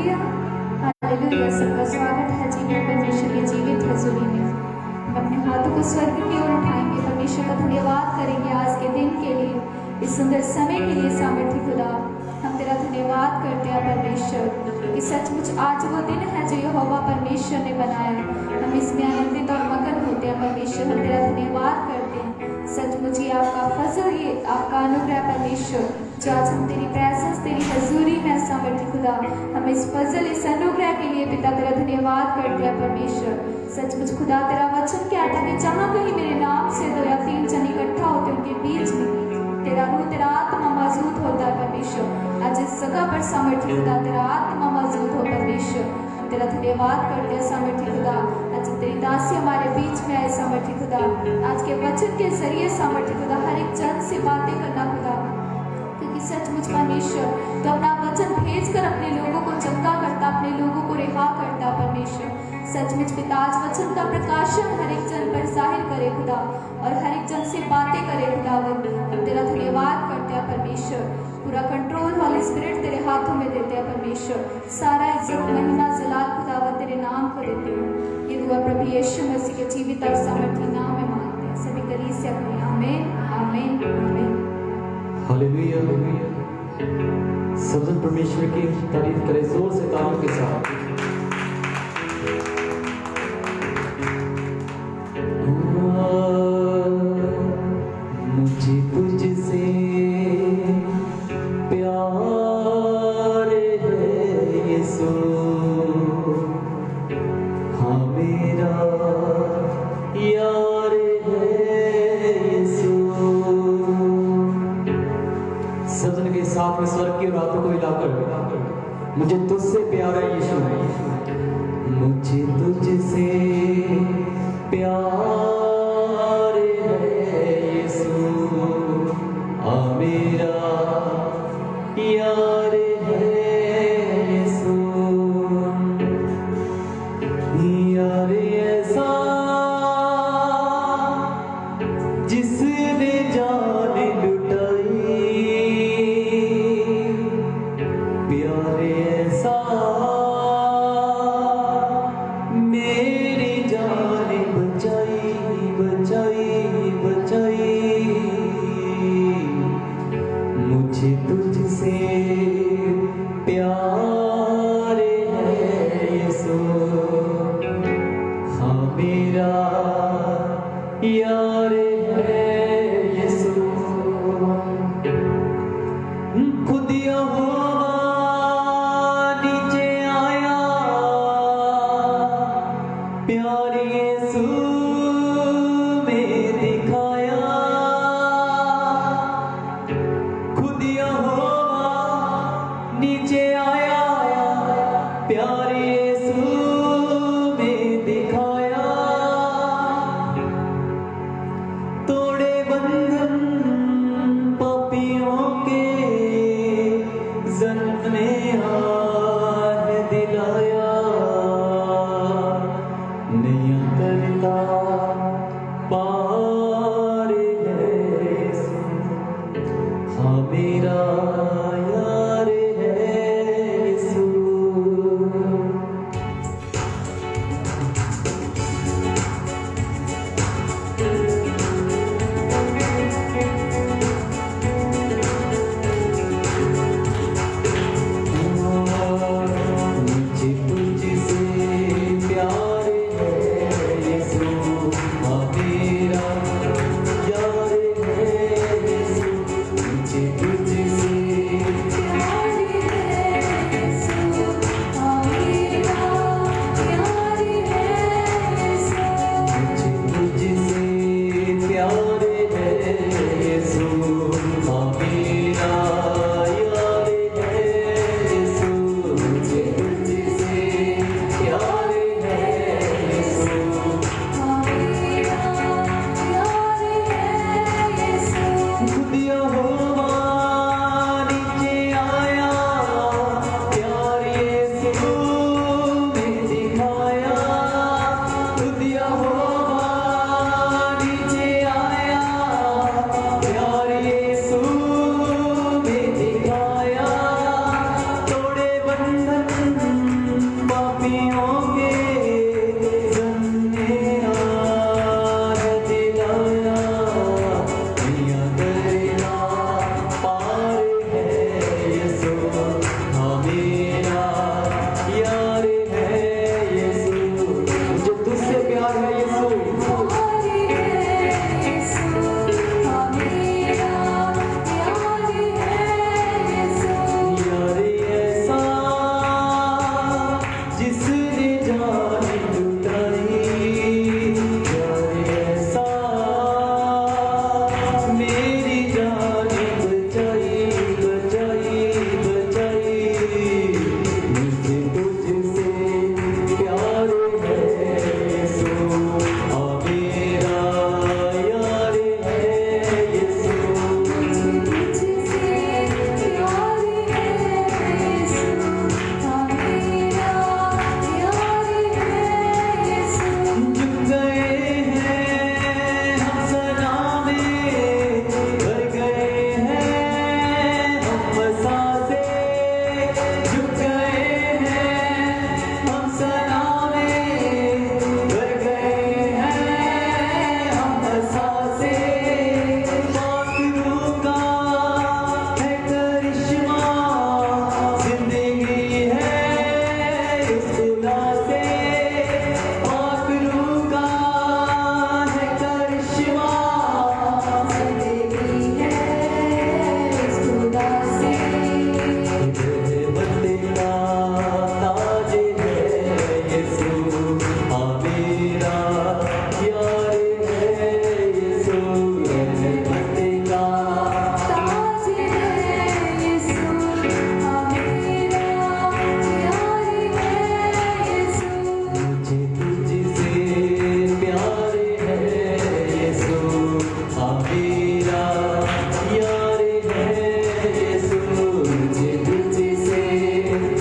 Hallelujah, hallelujah. सबका स्वागत है जीवित परमेश्वर की जीवित हजूरी में। हम अपने हाथों को स्वर्ग की ओर उठाएंगे, परमेश्वर का धन्यवाद करेंगे आज के दिन के लिए, इस सुंदर समय के लिए। सामर्थ्य खुदा, हम तेरा धन्यवाद करते हैं परमेश्वर, कि सचमुच आज वो दिन है जो यहोवा परमेश्वर ने बनाया। हम इसमें आनंदित और मगन होते हैं परमेश्वर, हम तेरा धन्यवाद करते हैं। सचमुच ये आपका फजल, ये आपका अनुग्रह परमेश्वर, जो आज हम तेरी प्रेजेंस, तेरी हजूरी में सामर्थ्य खुदा, हम इस फजल, इस अनुग्रह के लिए पिता तेरा धन्यवाद करते हैं परमेश्वर। सचमुच खुदा, तेरा वचन कहता है कि जहाँ कहीं मेरे नाम से 2 या 3 जन इकट्ठा होते उनके बीच में तेरा रूह, तेरा आत्मा मौजूद होता है परमेश्वर। आज इस जगह पर सामर्थ्य खुदा, तेरा आत्मा मौजूद हो परमेश्वर। हम तेरा धन्यवाद करते हैं सामर्थ्य खुदा, आज तेरी दासी हमारे बीच में आए सामर्थ्य खुदा। आज के वचन के जरिए सामर्थ्य खुदा हर एक जन से बातें करना खुदा, क्योंकि सचमुच परमेश्वर तो अपना वचन भेजकर अपने लोगों को चंगा करता, अपने लोगों को रिहा करता परमेश्वर। सचमुच पिता, आज वचन का प्रकाशन हर एक जन पर जाहिर करे खुदा, और हर एक जन से बातें करे खुदा। हम तेरा धन्यवाद करते हैं परमेश्वर। पूरा कंट्रोल हॉली स्पिरिट तेरे हाथों में देते हैं परमेश्वर। सारा इज्जत, महिमा, जलाल खुदावंद तेरे नाम को देते हैं। ये दुआ प्रभु यीशु मसीह के जीवित और सामर्थी नाम में मांगते हैं। सभी कलीसिया करें आमीन, आमीन, आमीन। हालेलुया। सब परमेश्वर की तारीफ करें जोर से तालियों के साथ। मुझे तुझसे प्यार है यीशु, हाँ मेरा यार है यीशु। सजन के साथ में स्वर्ग की रातों को हिलाकर, मुझे तुझसे प्यार है यीशु, मुझे तुझसे प्यार है यीशु, आ मेरा यार है यीशु। यार ऐसा जिसने जान लुटाई, प्यार ऐसा मेरी जान बचाई, बचाई, बचाई। मुझे तुझसे प्यार है यीशु, हाँ मेरा यार है यीशु। खुद यहोवा नीचे आया, प्यार यीशु में दिखाया। खुद यहोवा नीचे आया, प्यार यीशु में दिखाया। तोड़े बंधन पापियों के, जन्म ने आह दिलाया। नैया करता पार है यीशु, हाँ मेरा यार है यीशु।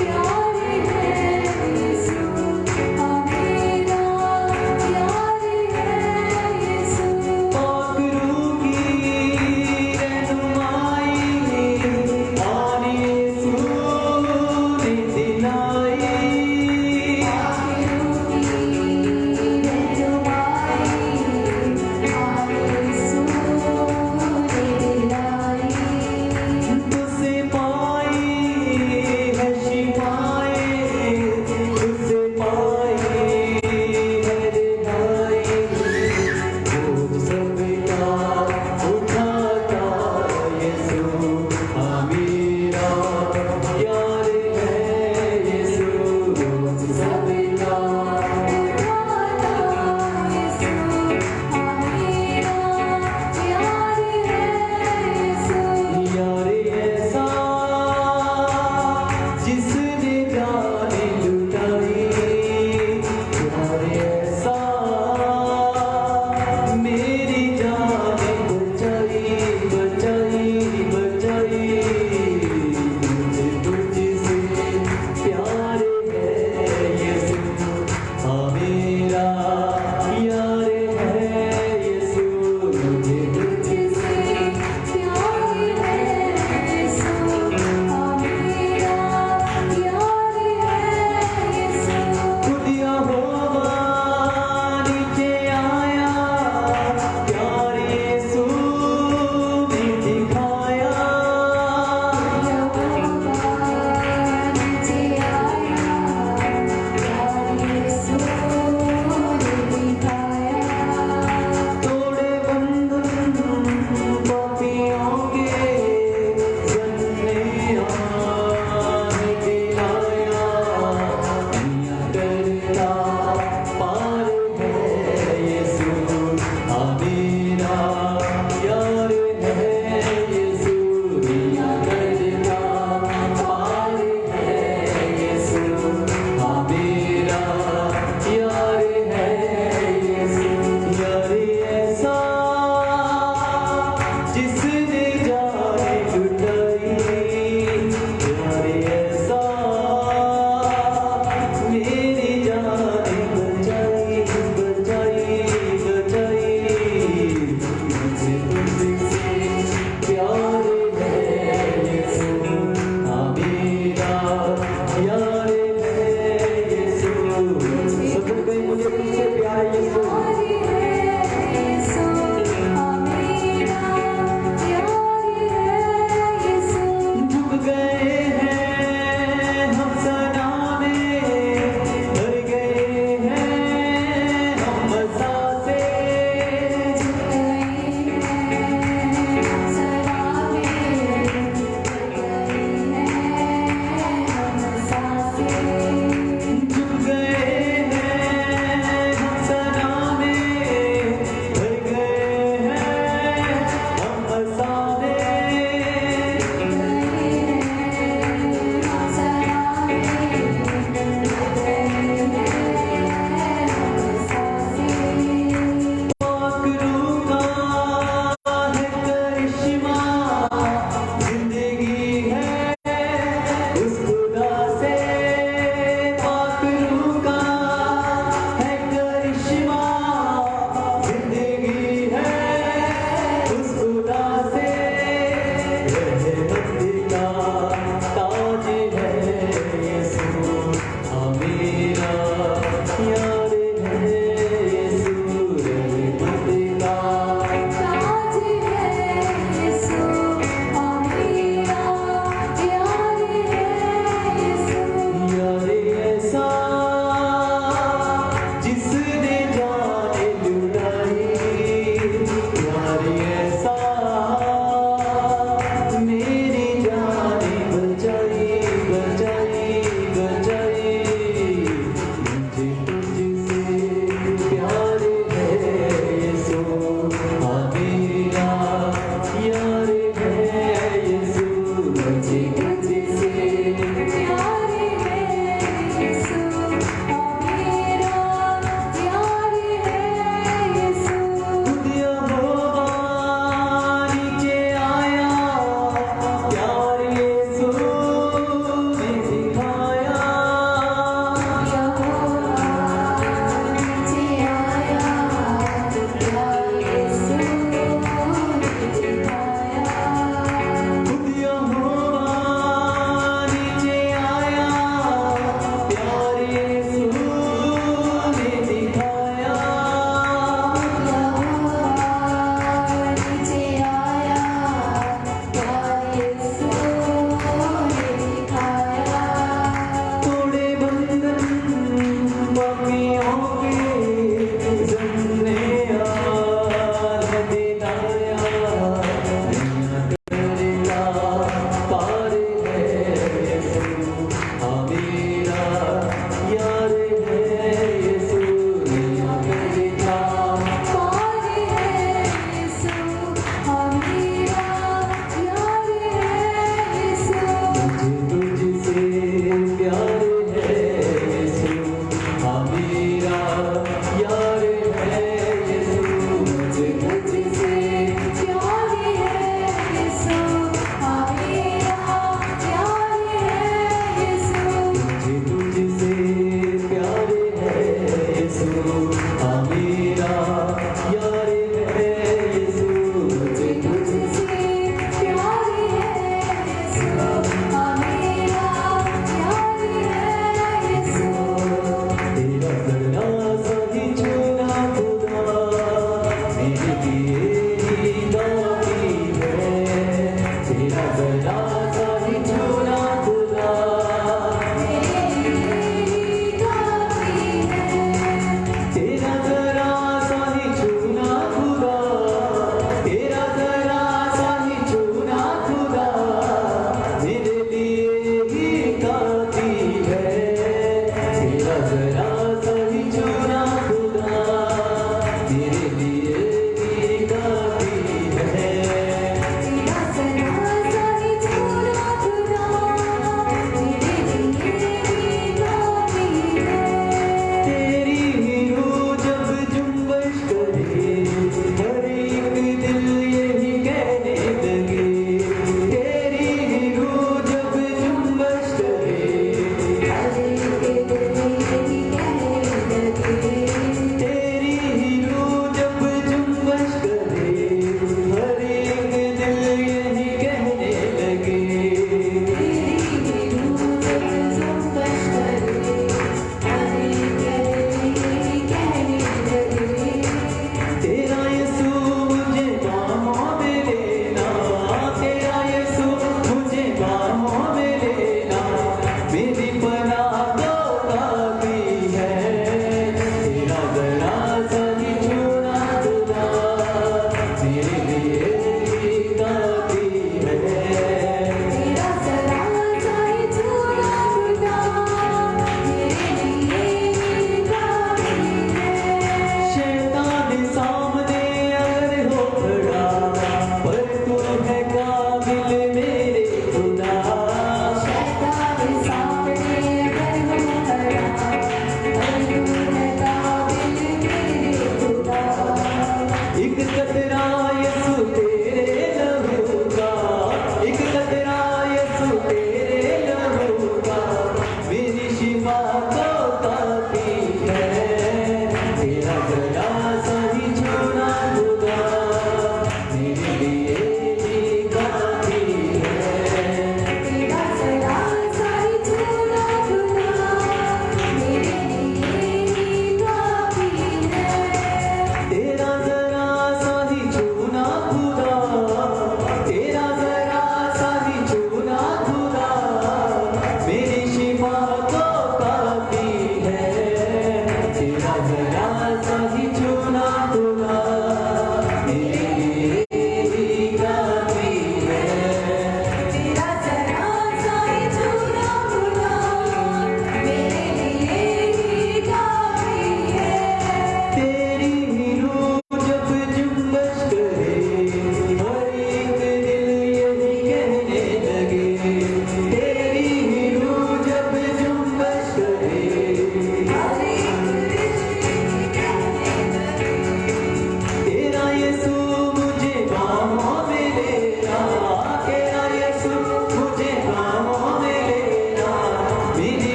प्यारे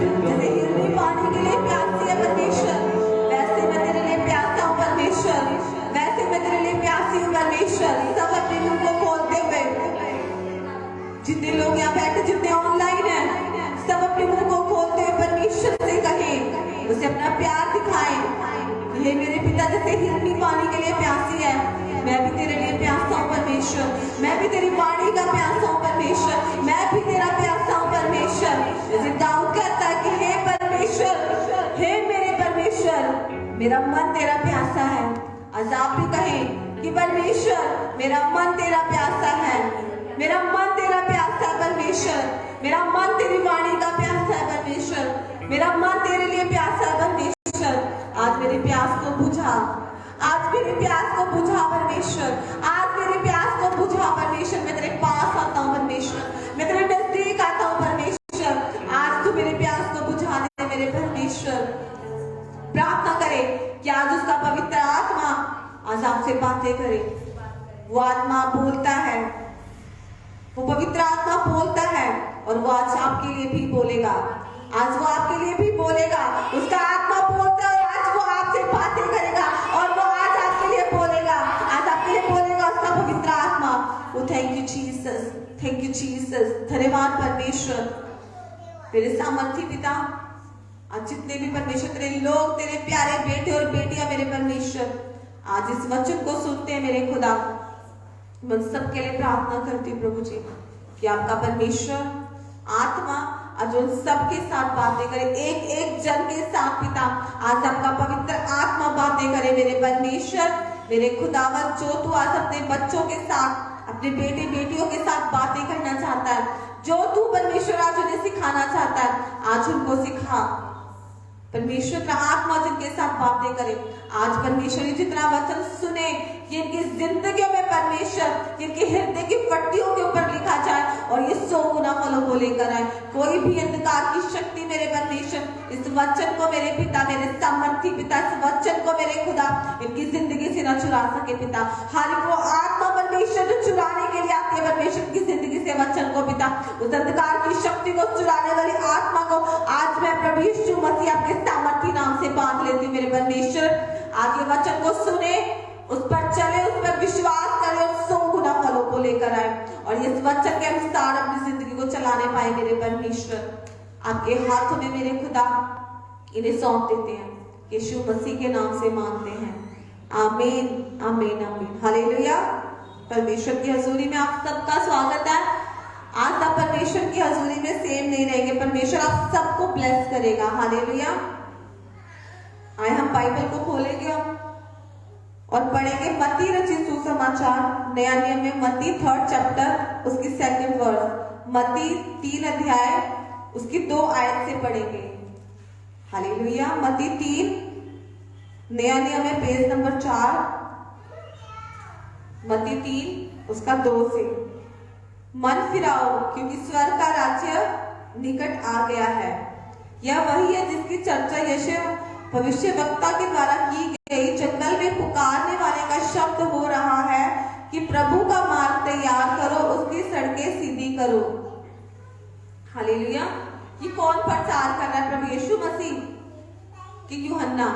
जैसे हिरनी पानी के लिए प्यासी है परमेश्वर, वैसे मैं तेरे लिए प्यासा हूँ परमेश्वर, वैसे मैं तेरे लिए प्यासी हूँ परमेश्वर। सब अपने मुंह को खोलते हुए, जितने लोग यहाँ बैठे, जितने ऑनलाइन है, सब अपने मुंह को खोलते हुए परमेश्वर से कहें, उसे अपना प्यार दिखाएं। ये मेरे पिता जैसे हिरनी पानी के लिए प्यासी है, मैं भी तेरे लिए प्यासा हूँ परमेश्वर, मैं भी तेरी वाणी का प्यासा हूँ परमेश्वर, मैं भी तेरा प्यासा हूँ परमेश्वर। जैसे दाऊद कहता है कि हे परमेश्वर, हे मेरे परमेश्वर, मेरा मन तेरा प्यासा है। आज आप भी कहें कि परमेश्वर मेरा मन तेरा प्यासा है, मेरा मन तेरा प्यासा है परमेश्वर, मेरा मन तेरी वाणी का प्यासा है परमेश्वर, मेरा मन तेरे लिए प्यासा है परमेश्वर। आज मेरी प्यास को बुझा, आज मेरी प्यास को बुझा परमेश्वर, आज मेरी प्यास को बुझा परमेश्वर। मैं तेरे पास आता हूँ परमेश्वर, मैं तेरे नजदीक आता हूँ परमेश्वर। आज तू मेरी प्यास को बुझा दे मेरे परमेश्वर। प्रार्थना करे कि आज उसका पवित्र आत्मा आज आपसे बातें करे। वो आत्मा बोलता है, वो पवित्र आत्मा बोलता है, और वो आज आपके लिए भी बोलेगा। आज वो आपके लिए भी बोलेगा। उसका आत्मा बोलता है, आज वो आपसे बातें करेगा, और वो आज आपके लिए बोलेगा, आज आपके लिए बोलेगा उसका पवित्र आत्मा। वो thank you Jesus, thank you Jesus. धन्यवाद परमेश्वर। मेरे सामर्थी पिता, आज जितने भी परमेश्वर तेरे लोग, तेरे प्यारे बेटे और बेटियां मेरे परमेश्वर आज इस वचन को सुनते हैं मेरे खुदा, मैं सबके लिए प्रार्थना करती हूँ प्रभु जी कि आपका परमेश्वर आत्मा आज उन सबके साथ बातें करे, एक एक जन के साथ पिता आज आपका पवित्र आत्मा बातें करे मेरे परमेश्वर, मेरे खुदावत। जो तू आज अपने बच्चों के साथ, अपने बेटे बेटियों के साथ बातें करना चाहता है, जो तू परमेश्वर आज उन्हें सिखाना चाहता है, आज उनको सिखा परमेश्वर का आत्मा जिनके साथ बातें करे। आज परमेश्वर जितना वचन सुने कि इनकी जिंदगी में परमेश्वर इनके हृदय की पट्टियों के ऊपर लिखा जाए और ये 100 गुना फलों को लेकर आए। कोई भी अंधकार की शक्ति मेरे परमेश्वर इस वचन को मेरे पिता, मेरे सामर्थी पिता, इस वचन को मेरे खुदा इनकी जिंदगी से न चुरा सके पिता। हर वो आत्मा परमेश्वर जो चुराने के लिए आती है परमेश्वर की जिंदगी से वचन को पिता, उस अंधकार की शक्ति को चुराने वाली आत्मा को आज मैं प्रभु यीशु मसीह आपके सामर्थी नाम से बांध लेती हूँ मेरे परमेश्वर। आज ये वचन को सुने, उस पर चले, उस पर विश्वास करें और 100 गुना फलों को लेकर आए और इस वचन के अनुसार अपनी जिंदगी को चलाने पाए मेरे परमेश्वर। आपके हाथों में मेरे खुदा इन्हें सौंप देते हैं, यीशु मसीह के नाम से मांगते हैं, आमीन आमीन आमीन। हालेलुया। परमेश्वर की हजूरी में आप सबका स्वागत है। आज आप परमेश्वर की हजूरी में सेम नहीं रहेंगे, परमेश्वर आप सबको ब्लेस करेगा। हालेलुया। आए हम बाइबल को खोलेंगे और पढ़ेंगे मत्ती रचित सुसमाचार नया नियम में मत्ती 3rd चैप्टर उसकी 2nd वर्स, मत्ती 3 अध्याय उसकी 2 आयत से पढ़ेंगे। हालेलुया। मत्ती 3 नया नियम में पेज नंबर 4, मत्ती 3 उसका 2 से। मन फिराओ क्योंकि स्वर्ग का राज्य निकट आ गया है। यह वही है जिसकी चर्चा यशायाह भविष्यवक्ता के द्वारा की गई। जंगल में पुकारने वाले का शब्द हो रहा है कि प्रभु का मार्ग तैयार करो, उसकी सड़कें सीधी करो। हालेलुया। ये कौन प्रचार कर रहा है? प्रभु यीशु मसीह कि यूहन्ना।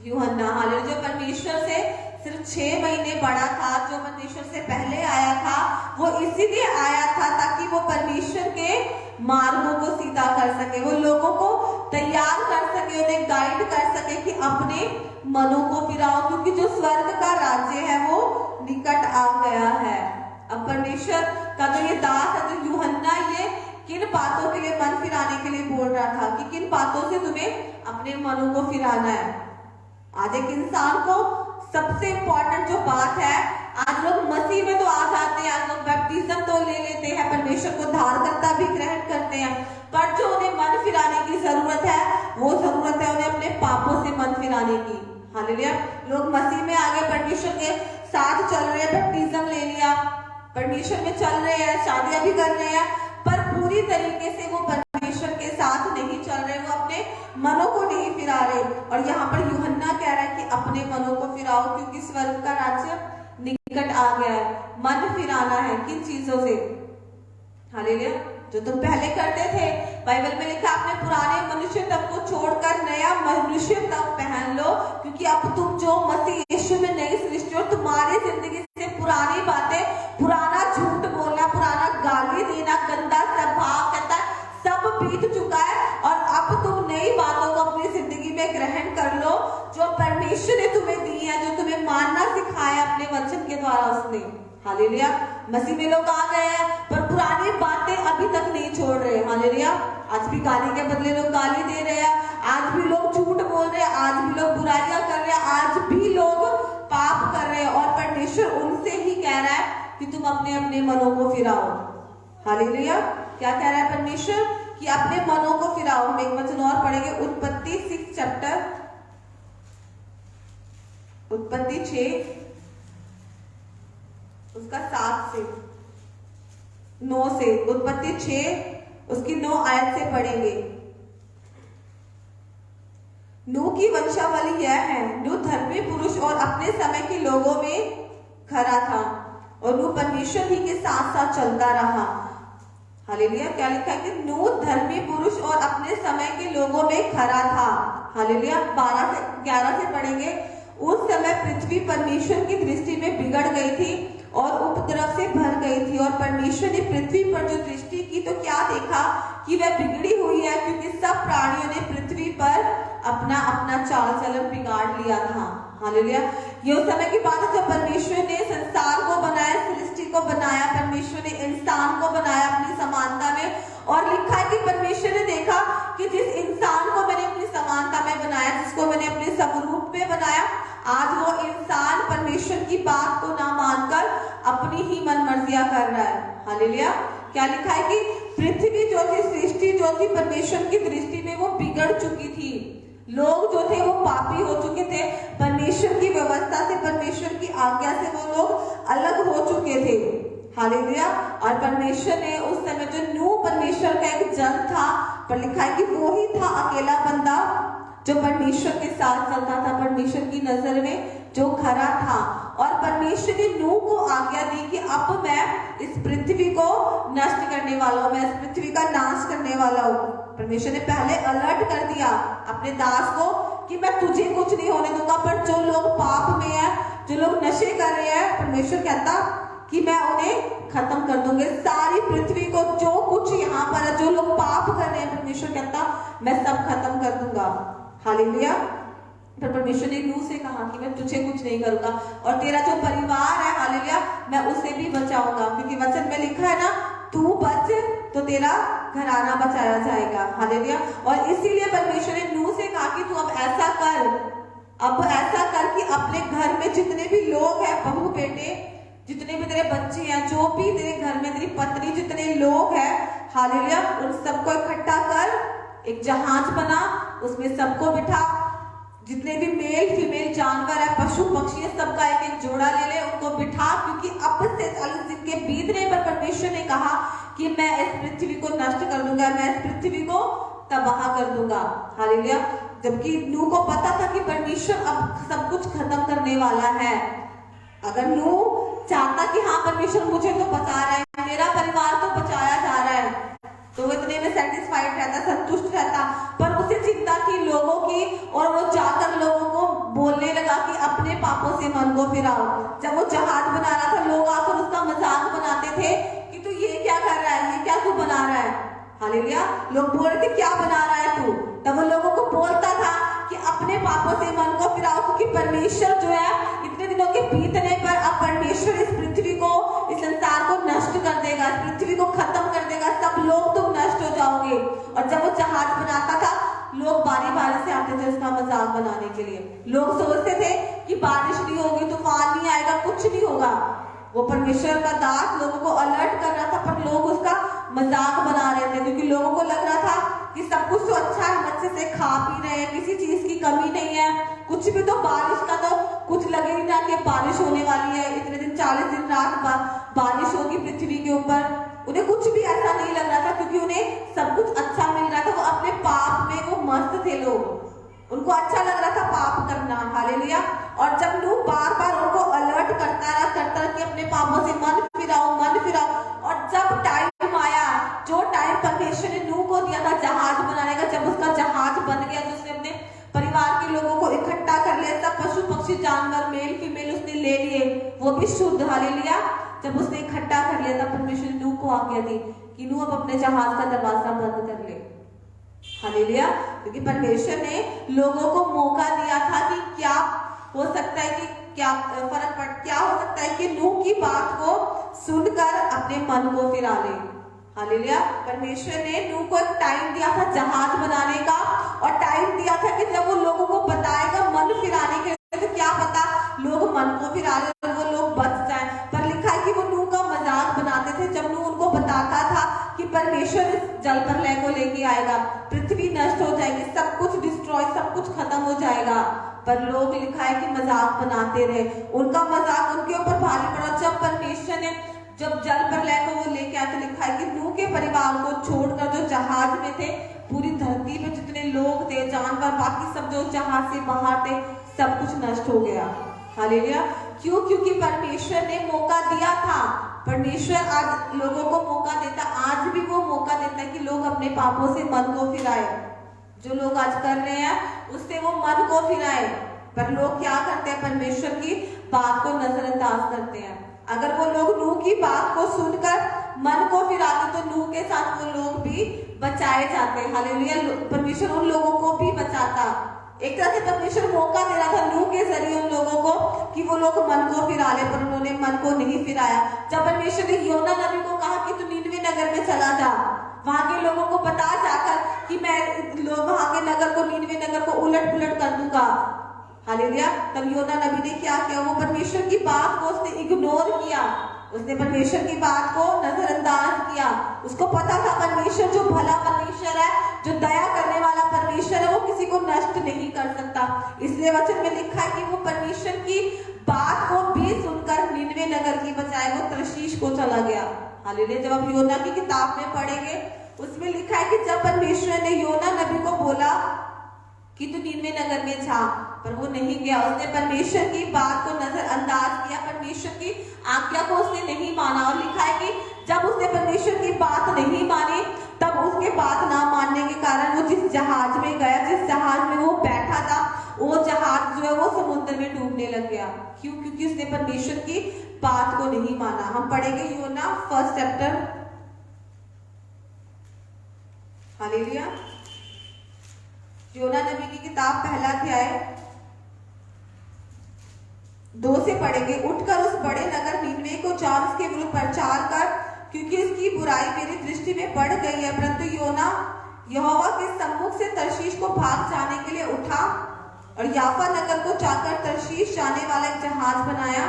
हालेलुया। जो परमेश्वर से सिर्फ 6 महीने बड़ा था, जो परमेश्वर से पहले आया था, वो इसीलिए आया था ताकि वो परमेश्वर के मार्गों को सीधा कर सके, वो लोगों को तैयार कर सके, उन्हें गाइड कर सके कि अपने मनों को फिराओ क्योंकि जो स्वर्ग का राज्य है वो निकट आ गया है। अब परमेश्वर का जो ये दास है, जो यूहन्ना, ये किन बातों के लिए मन फिराने के लिए बोल रहा था कि किन बातों से तुम्हें अपने मनों को फिराना है। आज एक इंसान को सबसे इंपॉर्टेंट जो बात है, आज लोग मसीह में तो आ जाते हैं, आज लोग बैप्टिज्म तो ले लेते हैं, परमेश्वर को धारणकर्ता भी ग्रहण करते हैं, पर जो उन्हें मन फिराने की जरूरत है वो जरूरत है उन्हें अपने पापों से मन फिराने की। हालेलुया। लोग मसीह में आगे परमेश्वर के साथ चल रहे हैं, बैप्टिज्म ले लिया, परमेश्वर में चल रहे हैं, शादियां भी कर रहे हैं, पर पूरी तरीके से वो परमेश्वर के साथ नहीं चल रहे, वो अपने मनों को नहीं फिरा रहे। और यहाँ पर यूहन्ना कह रहा है कि अपने मनों को फिराओ क्योंकि स्वर्ग का राज्य निकट आ गया है। मन फिराना है किन चीजों से? हालेलुया। जो तुम पहले करते थे, बाइबल में लिखा आपने पुराने मनुष्य तब को छोड़कर नया मनुष्य तब पहन लो, क्योंकि अब तुम जो मसीह यीशु में नई सृष्टि हो। तुम्हारी जिंदगी से पुरानी बातें, पुराना झूठ बोलना, पुराना गाली देना, गंदा स्वभाव कहता है सब बीत चुका है, और अब तुम नई बातों को अपनी जिंदगी में ग्रहण कर लो, जो परमेश्वर ने तुम्हें दी है, जो तुम्हें मानना सिखाया अपने वचन के द्वारा उसने। हालेलुया। मसीह में लोग आ गए हैं पर पुरानी बातें अभी तक नहीं छोड़ रहे। हालेलुया। आज भी गाली के बदले लोग गाली दे रहे हैं, आज भी लोग झूठ बोल रहे हैं, आज भी लोग बुराइयां कर रहे हैं, आज भी लोग पाप कर रहे हैं, और परमेश्वर उनसे ही कह रहा है कि तुम अपने अपने मनों को फिराओ। हालेलुया। क्या कह रहा है परमेश्वर? कि अपने मनों को फिराओ। हम एक वचन और पढ़ेंगे, उत्पत्ति 6 चैप्टर, उत्पत्ति 6 उसका 7 से 9 से, उत्पत्ति 6 उसकी 9 आयत से पढ़ेंगे। नूह की वंशावली यह है, नूह धर्मी पुरुष और अपने समय के लोगों में खरा था, और नूह परमेश्वर ही के साथ साथ चलता रहा। हालेलुया। क्या लिखा है कि नूह धर्मी पुरुष और अपने समय के लोगों में खरा था। हालेलुया। 12 से 11 से पढ़ेंगे। उस समय पृथ्वी परमेश्वर की दृष्टि में बिगड़ गई थी और उपद्रव से भर गई थी, और परमेश्वर ने पृथ्वी पर जो दृष्टि की तो क्या देखा कि वह बिगड़ी हुई है, क्योंकि सब प्राणियों ने पृथ्वी पर अपना अपना चाल चलन बिगाड़ लिया था। हालेलुया। ये उस समय की बात है जब परमेश्वर ने संसार को बनाया, सृष्टि को बनाया, परमेश्वर ने इंसान को बनाया अपनी समानता में, और लिखा है कि परमेश्वर ने देखा कि जिस इंसान को मैंने अपनी समानता में बनाया, जिसको मैंने अपने स्वरूप में बनाया, आज वो इंसान परमेश्वर की बात को ना मानकर अपनी ही मनमर्जियां कर रहा है। हालेलुया। क्या लिखा है कि पृथ्वी जो थी, सृष्टि जो थी, परमेश्वर की दृष्टि में वो बिगड़ चुकी थी। लोग जो थे वो पापी हो चुके थे, परमेश्वर की व्यवस्था से, परमेश्वर की आज्ञा से वो लोग अलग हो चुके थे। हालेलुया। और परमेश्वर ने उस समय जो नूह परमेश्वर का एक जन था, पर लिखा है कि वो ही था अकेला बंदा जो परमेश्वर के साथ चलता था, परमेश्वर की नजर में जो खरा था, और परमेश्वर ने नूह को आज्ञा दी कि अब मैं इस पृथ्वी को नष्ट करने वाला हूं, मैं इस पृथ्वी का नाश करने वाला हूं। परमेश्वर ने पहले अलर्ट कर दिया अपने दास को कि मैं तुझे कुछ नहीं होने दूंगा, पर जो लोग पाप में है, जो लोग नशे कर रहे हैं, परमेश्वर कहता कि मैं उन्हें खत्म कर दूंगा, सारी पृथ्वी को, जो कुछ यहाँ पर है, जो लोग पाप कर रहे हैं, परमेश्वर कहता मैं सब खत्म कर दूंगा। हालेलुया। पर परमेश्वर ने नूह से कहा कि मैं तुझे कुछ नहीं करूंगा, और तेरा जो परिवार है, हालेलुया, मैं उसे भी बचाऊंगा, क्योंकि वचन में लिखा है ना, तू बच तो तेरा घराना बचाया जाएगा। हालेलुया। और इसीलिए परमेश्वर ने नूह से कहा कि तू अब ऐसा कर कि अपने घर में जितने भी लोग हैं, बहू बेटे, जितने भी तेरे बच्चे हैं, जो भी तेरे घर में तेरी पत्नी, जितने लोग हैं, हालेलुया, उन सबको इकट्ठा कर, एक जहाज बना, उसमें सबको बिठा, जितने भी मेल फीमेल जानवर है, पशु पक्षी है, सबका एक एक जोड़ा ले ले, उनको बिठा, क्योंकि अब से 40 दिन के बीतने पर परमेश्वर ने कहा कि मैं इस पृथ्वी को नष्ट कर दूंगा, मैं इस पृथ्वी को तबाह कर दूंगा। हालेलुया। जबकि नूह को पता था कि परमेश्वर अब सब कुछ खत्म करने वाला है। अगर नूह चाहता कि हाँ परमेश्वर मुझे तो बचा रहा है, मेरा परिवार तो बचाया जा रहा है, तो वो इतने में सेटिस्फाइड रहता, संतुष्ट रहता, पर उसे चिंता थी लोगों की, और वो जाकर लोगों को बोलने लगा कि अपने पापों से मन को फिराओ। जब वो जहाज बना रहा था, लोग आकर उसका मजाक बनाते थे कि तू ये क्या कर रहा है, ये क्या तू बना रहा है। हालेलुया। लोग बोल रहे थे क्या बना रहा है तू, तब वो लोगों को बोलता था कि अपने पापों से मन को फिराओ, क्योंकि परमेश्वर जो है इतने दिनों के बीतने पर अब परमेश्वर इस पृथ्वी को, इस संसार को नष्ट कर देगा, इस पृथ्वी को खत्म कर देगा, सब लोग तुम नष्ट हो जाओगे। और जब वो जहाज बनाता था, लोग बारी बारी से आते थे उसका मजाक बनाने के लिए। लोग सोचते थे कि बारिश नहीं होगी, तूफान नहीं आएगा, कुछ नहीं होगा। वो परमेश्वर का दास लोगों को अलर्ट कर रहा था, पर लोग उसका मजाक बना रहे थे, क्योंकि लोगों को लग रहा था कि सब कुछ तो अच्छा है, हम अच्छे से खा पी रहे हैं, किसी चीज की कमी नहीं है, कुछ भी, तो बारिश का तो कुछ लगे ही ना कि बारिश होने वाली है, इतने दिन 40 दिन रात बारिश होगी पृथ्वी के ऊपर। उन्हें कुछ भी ऐसा नहीं लग रहा था, क्योंकि उन्हें सब कुछ अच्छा मिल रहा था, वो अपने पाप में वो मस्त थे लोग, उनको अच्छा लग रहा था पाप करना। हालेलुया। और जब नूह बार बार उनको अलर्ट करता रहा कि अपने पापों से मन फिराओ, और जब टाइम आया, जो टाइम परमेश्वर ने नूह को दिया था जहाज बनाने का, जब ले लिए, वो भी शुद्ध। हालेलुया। जब उसने इकट्ठा कर लिया तब परमेश्वर ने नूह को आज्ञा दी कि नूह अब अपने जहाज का दरवाजा बंद कर ले। हालेलुया। क्योंकि परमेश्वर ने लोगों को मौका दिया था कि क्या हो सकता है कि क्या हो सकता है कि नूह की बात को सुनकर अपने मन को फिरा ले। हालेलुया। परमेश्वर ने नूह को एक टाइम दिया था जहाज बनाने का, और टाइम दिया था कि जब वो लोगों को बताएगा मन फिराने के लिए, तो क्या पता लोग मन को फिरा ले और वो लोग बच जाएं। पर लिखा है कि वो नूह का मजाक बनाते थे। जब नूह उनको बताता था कि परमेश्वर इस जल प्रलय को लेके आएगा, पृथ्वी नष्ट हो जाएगी, सब कुछ डिस्ट्रॉय, सब कुछ खत्म हो जाएगा, पर लोग लिखा है कि मजाक बनाते रहे। उनका मजाक उनके ऊपर भारी पड़ा। जब परमेश्वर ने जब जल प्रलय को वो लेके आया, तो लिखा है कि नूह के परिवार को छोड़कर जो जहाज में थे, पूरी धरती पे जितने लोग थे, जानवर, बाकी सब जो जहाज से बाहर थे, सब कुछ नष्ट हो गया। हालेलुया। क्यों? क्योंकि परमेश्वर ने मौका दिया था। परमेश्वर आज लोगों को मौका देता, आज भी वो मौका देता है कि लोग अपने पापों से मन को फिराए। जो लोग आज कर रहे हैं उससे वो मन को फिराए, पर लोग क्या करते हैं? परमेश्वर की बात को नजरअंदाज करते हैं। अगर वो लोग नूह की बात को सुनकर मन को फिराते तो नूह के साथ वो लोग भी बचाए जाते। हालेलुया। परमेश्वर उन लोगों को भी बचाता। एक तरह से परमेश्वर मौका दे रहा था नूह के जरिए उन लोगों को कि वो लोग मन को फिरा ले, पर उन्होंने मन को नहीं फिराया। जब परमेश्वर ने योना नबी को कहा कि तू नीनवे नगर में चला जा, वहां के लोगों को बता जाकर कि मैं वहां के नगर को, नीनवे नगर को उलट पुलट कर दूंगा। हालेलुया। तब योना नबी ने क्या किया? वो परमेश्वर की बात को उसने इग्नोर किया, उसने परमेश्वर की बात को नजरअंदाज किया। उसको पता था परमेश्वर जो भला परमेश्वर है, जो दया करने वाला परमेश्वर है, वो किसी को नष्ट नहीं कर सकता। इसलिए वचन में लिखा है कि वो परमेश्वर की बात को भी सुनकर नीनवे नगर की बजाय वो तर्शीश को चला गया। हालेलुया। जब आप योना की किताब में पढ़ेंगे, उसमें लिखा है कि जब परमेश्वर ने योना नबी को बोला कि तू नीनवे नगर में जा, पर वो नहीं गया। उसने परमेश्वर की बात को नजरअंदाज किया, परमेश्वर की आज्ञा को उसने नहीं माना। और लिखा है कि जब उसने परमेश्वर की बात नहीं मानी, तब उसके बात ना मानने के कारण वो जिस जहाज में गया, जिस जहाज में वो बैठा था, वो जहाज जो है वो समुद्र में डूबने लग गया। क्यों? क्योंकि उसने परमेश्वर की बात को नहीं माना। हम पढ़ेंगे योना 1 चैप्टर। हालेलुया। योना नबी की किताब 1 अध्याय 2 से पढ़ेंगे। उठकर उस बड़े नगर नीनवे को जा, उसके विरुद्ध प्रचार कर, क्योंकि उसकी बुराई मेरी दृष्टि में बढ़ गई है। परंतु योना यहोवा के सम्मुख से तर्शीश को भाग जाने के लिए उठा और याफा नगर को जाकर तर्शीश जाने वाला एक जहाज बनाया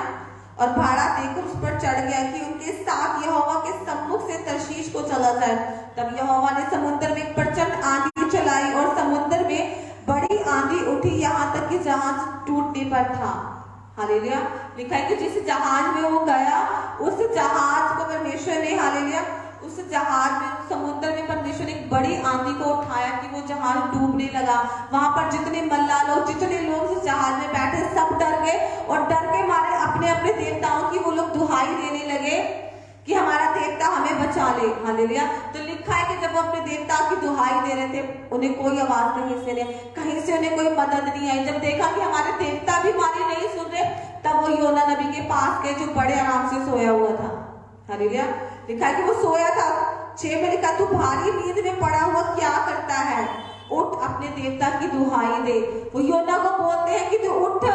और भाड़ा देकर उस पर चढ़ गया कि उनके साथ यहोवा के सम्मुख से तर्शीश को चला जाए। तब यहोवा ने समुद्र में एक प्रचंड आंधी चलाई और समुद्र में बड़ी आंधी उठी, यहाँ तक कि जहाज टूटने पर था। हालेलुया। लिखा है कि जिस जहाज में वो गया, उस जहाज को परमेश्वर ने, हालेलुया, उस जहाज में, समुद्र में परमेश्वर ने एक बड़ी आंधी को उठाया कि वो जहाज डूबने लगा। वहां पर जितने मल्ला लोग, जितने लोग जिस जहाज में बैठे, सब डर गए और डर के मारे अपने अपने देवताओं की वो लोग दुहाई देने लगे कि हमारा देवता हमें बचा ले। हालेलुया। तो लिखा है कि जब वो अपने देवता की दुहाई दे रहे थे, उन्हें कोई आवाज कहीं से उन्हें कोई मदद नहीं आई। जब देखा कि हमारे देवता भी हमारी नहीं सुन रहे, तब वो योना नबी के पास गए जो बड़े आराम से सोया हुआ था। हालेलुया। लिखा है कि वो सोया था। 6 में लिखा, तू भारी नींद में पड़ा हुआ क्या करता है? उठ, अपने देवता की दुहाई दे। वो योना को बोलते हैं कि तू उठ,